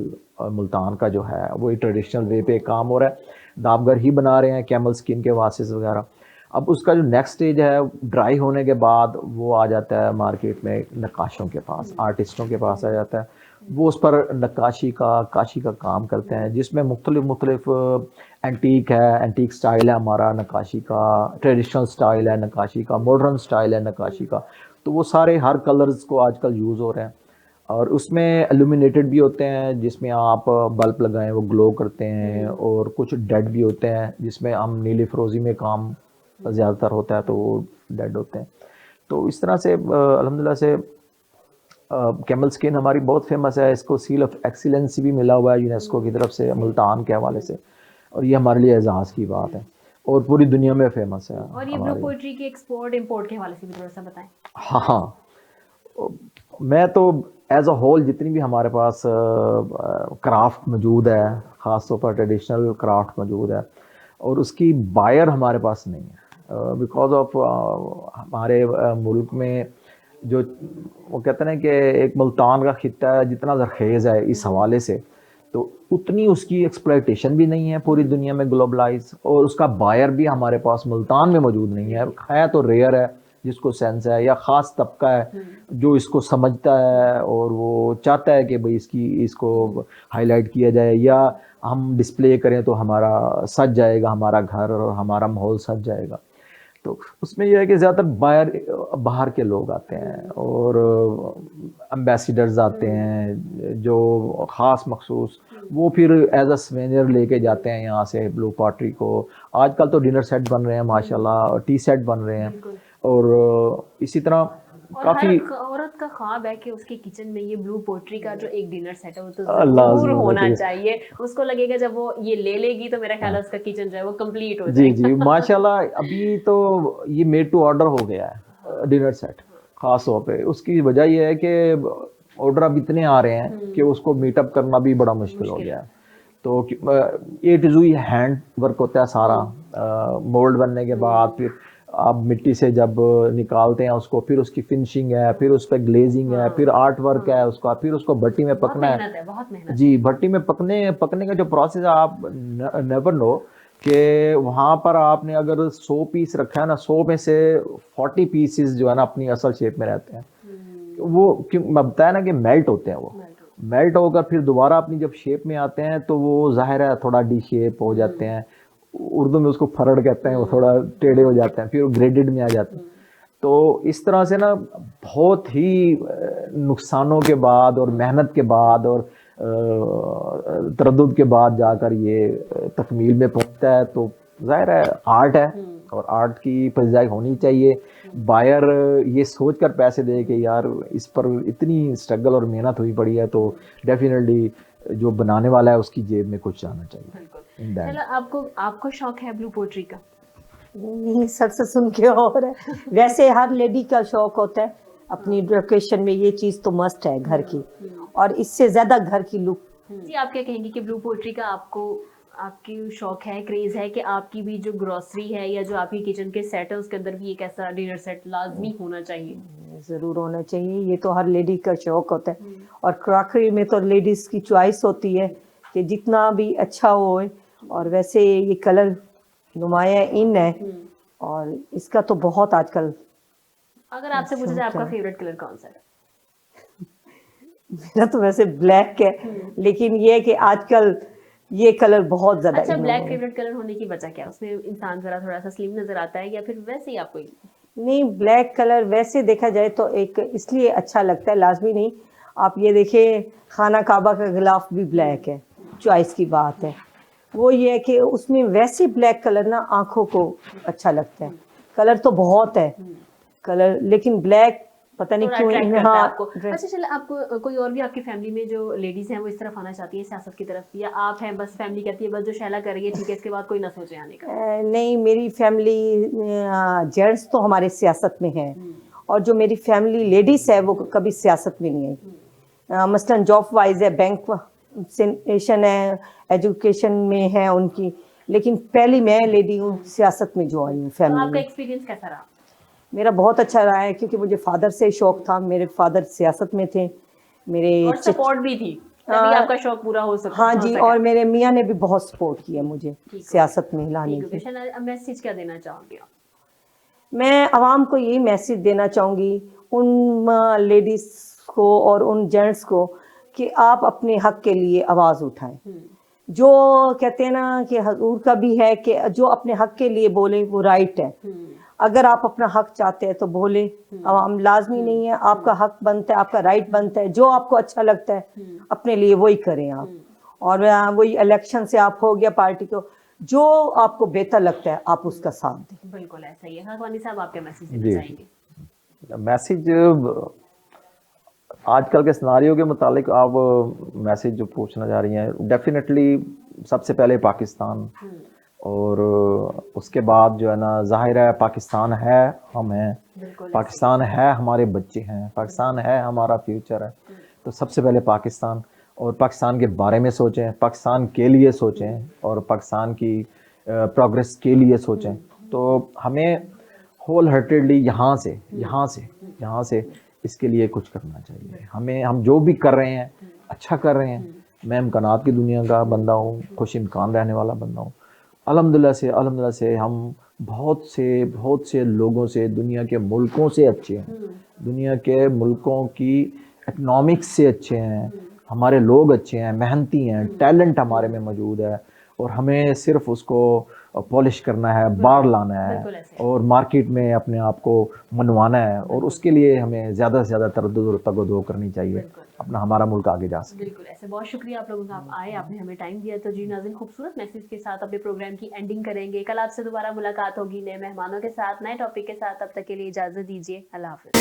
मुल्तान का जो है वो ट्रेडिशनल वे पे काम हो रहा है, दाबगर ही बना रहे हैं, कैमल स्किन के वासिस वगैरह। अब उसका जो नेक्स्ट स्टेज है, ड्राई होने के बाद वो आ जाता है मार्केट में नक्काशों के पास, आर्टिस्टों के पास आ जाता है। वो उस पर काशी का काम करते हैं, जिसमें मुख्तलिफ एंटीक है, एंटीक स्टाइल है हमारा नक्काशी का, ट्रेडिशनल स्टाइल है नक्काशी का, मॉडर्न स्टाइल है नक्काशी का। तो वो सारे हर कलर्स को आजकल यूज़ हो रहे हैं, और उसमें एल्यूमिनेटेड भी होते हैं जिसमें आप बल्ब लगाएं वो ग्लो करते हैं, और कुछ डेड भी होते हैं जिसमें हम नीली फरोज़ी में काम ज़्यादातर होता है तो वो डेड होते हैं। तो इस तरह से अल्हम्दुलिल्लाह से कैमल स्किन हमारी बहुत फेमस है। इसको सील ऑफ एक्सीलेंस भी मिला हुआ है यूनेस्को की तरफ से मुल्तान के हवाले से, और ये हमारे लिए एजाज़ की बात है और पूरी दुनिया में फेमस है। और ये ब्लू पोएट्री के एक्सपोर्ट इंपोर्ट के हवाले से भी थोड़ा सा बताएं। हाँ, मैं तो एज अ होल जितनी भी हमारे पास क्राफ्ट मौजूद है, ख़ास तौर पर ट्रेडिशनल क्राफ्ट मौजूद है, और उसकी बायर हमारे पास नहीं है बिकॉज ऑफ हमारे मुल्क में जो वो कहते हैं कि एक मुल्तान का खित्ता है जितना ज़रखेज़ है इस हवाले से, तो उतनी उसकी एक्सप्लॉयटेशन भी नहीं है पूरी दुनिया में ग्लोबलाइज, और उसका बायर भी हमारे पास मुल्तान में मौजूद नहीं है तो रेयर है जिसको सेंस है, या ख़ास तबका है जो इसको समझता है और वो चाहता है कि भाई इसको हाईलाइट किया जाए, या हम डिस्प्ले करें तो हमारा सज जाएगा, हमारा घर और हमारा माहौल सज जाएगा। तो उसमें यह है कि ज़्यादातर बाहर के लोग आते हैं और एम्बेसडर्स आते हैं जो ख़ास मखसूस, वो फिर एज अ स्वेनियर लेके जाते हैं यहाँ से ब्लू पॉटरी को। आजकल तो डिनर सेट बन रहे हैं माशाल्लाह, और टी सेट बन रहे हैं, और इसी तरह और काफ़ी हर औरत का ख्वाब है कि उसके किचन में ये ब्लू पोट्री का जो एक डिनर सेट है वो तो अल्लाह जरूर होना ज़रूर। चाहिए। उसको लगेगा जब वो ये ले लेगी तो मेरा ख्याल है उसका किचन जो है वो कंप्लीट हो जी जाएगा। जी माशाल्लाह, अभी तो ये मेड टू ऑर्डर हो गया है डिनर सेट खास तौर पे। उसकी वजह ये है कि ऑर्डर अब इतने आ रहे हैं कि उसको मीटअप करना भी बड़ा मुश्किल हो गया है। तो ए टू ज़ेड हैंड वर्क होता है सारा, मोल्ड बनने के बाद फिर आप मिट्टी से जब निकालते हैं उसको, फिर उसकी फिनिशिंग है, फिर उस पर ग्लेजिंग है, फिर आर्ट वर्क है उसका, फिर उसको भट्टी में बहुत पकना है। मेहनत है, बहुत मेहनत। जी, भट्टी में पकने का जो प्रोसेस है, आप नेवर नो कि वहाँ पर आपने अगर 100 पीस रखा है ना, 100 में से 40 पीसेस जो है ना अपनी असल शेप में रहते हैं। वो क्यों मैं बताया ना कि मेल्ट होते हैं, वो मेल्ट होकर फिर दोबारा अपनी जब शेप में आते हैं तो वो जाहिर है थोड़ा डी शेप हो जाते हैं। उर्दू में उसको फरड़ कहते हैं, वो थोड़ा टेढ़े हो जाते हैं, फिर वो ग्रेडेड में आ जाते हैं। तो इस तरह से ना बहुत ही नुकसानों के बाद और मेहनत के बाद और तरद्दुद के बाद जाकर ये तकमील में पहुंचता है। तो जाहिर है आर्ट है और आर्ट की पजीराई होनी चाहिए। बायर ये सोच कर पैसे दे कि यार इस पर इतनी स्ट्रगल और मेहनत हुई पड़ी है, तो डेफिनेटली जो बनाने वाला है उसकी जेब में कुछ जाना चाहिए। चलो, आपको शौक है ब्लू पोट्री का? नहीं, सर से सुन के और है। वैसे हर लेडी का शौक होता है अपनी डेकोरेशन में, ये चीज तो मस्ट है घर की, और इससे ज्यादा घर की लुक। जी, आप क्या कहेंगी कि ब्लू पोट्री का आपकी शौक है, क्रेज है कि आपकी भी जो ग्रोसरी है या जो आपकी किचन के सेट है उसके अंदर भी एक ऐसा डिनर सेट लाजमी होना चाहिए? जरूर होना चाहिए, ये तो हर लेडी का शौक होता है। और क्रॉकरी में तो लेडीज की चॉइस होती है कि जितना भी अच्छा हो। और वैसे ये कलर नुमाया इन है, और इसका तो बहुत आजकल। अगर आपसे पूछा जाए आपका फेवरेट कलर कौन सा है? मेरा तो वैसे ब्लैक है, लेकिन ये है कि आजकल ये कलर बहुत ज्यादा अच्छा, इन ब्लैक है। फेवरेट कलर होने की वजह क्या है? उसमें इंसान जरा थोड़ा सा स्लिम नजर आता है या फिर वैसे ही आपको? नहीं, ब्लैक कलर वैसे देखा जाए तो एक इसलिए अच्छा लगता है, लाजमी नहीं। आप ये देखिए, खाना काबा का गिलाफ भी ब्लैक है, चॉइस की बात है। वो ये है कि उसमें वैसे ब्लैक कलर ना आंखों को अच्छा लगता है। कलर तो बहुत है कलर, लेकिन ब्लैक पता नहीं थोड़ा क्यों। attract करता है हाँ, आपको। अच्छा चलो, आपको कोई और भी आपकी फैमिली में जो लेडीज हैं वो इस तरफ आना चाहती है सियासत की तरफ, या आप हैं बस फैमिली कहती है बस जो शैला कर रही है ठीक है, इसके बाद कोई ना सोचे आने का? नहीं, मेरी फैमिली जेंट्स तो हमारे सियासत में हैं, और जो मेरी फैमिली लेडीज है वो कभी सियासत में नहीं आई। मसलन जॉब वाइज है, बैंक सेशन है, एजुकेशन में है उनकी, लेकिन पहली मैं लेडी हूँ सियासत में जो आई हूँ तो फैमिली आपका में। एक्सपीरियंस कैसा रहा? मेरा बहुत अच्छा रहा है, क्योंकि मुझे फादर से शौक था, मेरे फादर सियासत में थे। मेरे और सपोर्ट भी थी, तभी आपका शौक पूरा हो सका? हाँ जी, और मेरे मियाँ ने भी बहुत सपोर्ट किया मुझे सियासत में लाने की। मैसेज क्या देना चाहोगे आप? मैं आवाम को यही मैसेज देना चाहूँगी, उन लेडीज को और उन जेंट्स को, कि आप अपने हक के लिए आवाज़ उठाएं। जो कहते हैं ना कि हजूर का भी है कि जो अपने हक के लिए बोले वो राइट है। अगर आप अपना हक चाहते हैं तो बोले, आवाम लाजमी नहीं है, आपका हक बनता है, आपका राइट बनता है। जो आपको अच्छा लगता है अपने लिए वही करें आप, और वही इलेक्शन से आप हो गया पार्टी को, जो आपको बेहतर लगता है आप उसका साथ दें। बिल्कुल ऐसा ही है। हाँ वानी साहब, आप क्या मैसेज देना जी। चाहेंगे? मैसेज आजकल के सिनारियो के मुतालिक आप मैसेज जो पूछना जा रही हैं, डेफिनेटली सबसे पहले पाकिस्तान, और उसके बाद जो है ना जाहिर है पाकिस्तान है, हम हैं, पाकिस्तान है, हमारे बच्चे हैं, पाकिस्तान है, हमारा फ्यूचर है। तो सबसे पहले पाकिस्तान, और पाकिस्तान के बारे में सोचें, पाकिस्तान के लिए सोचें, और पाकिस्तान की प्रोग्रेस के लिए सोचें। तो हमें होल हार्टेडली यहाँ से इसके लिए कुछ करना चाहिए। हम जो भी कर रहे हैं अच्छा कर रहे हैं, मैं इम्कानात की दुनिया का बंदा हूँ, खुश इम्कान रहने वाला बंदा हूँ। अल्हम्दुलिल्लाह से हम बहुत से लोगों से, दुनिया के मुल्कों से अच्छे हैं, दुनिया के मुल्कों की इकनॉमिक्स से अच्छे हैं, हमारे लोग अच्छे हैं, मेहनती हैं, टैलेंट हमारे में मौजूद है, और हमें सिर्फ उसको पॉलिश करना है, बाहर लाना बिल्कुल है ऐसे। और मार्केट में अपने आप को मनवाना है, और उसके लिए हमें ज़्यादा से ज़्यादा तरद्दुद और तगदो करनी चाहिए, बिल्कुल। अपना हमारा मुल्क आगे जा सके। बिल्कुल ऐसे। बहुत शुक्रिया आप लोगों का, आप आए, आपने हमें टाइम दिया। तो जी नाज़रीन, खूबसूरत मैसेज के साथ अपने प्रोग्राम की एंडिंग करेंगे। कल आपसे दोबारा मुलाकात होगी नए मेहमानों के साथ, नए टॉपिक के साथ। तब तक के लिए इजाज़त दीजिए। अल्लाह हाफ़िज़।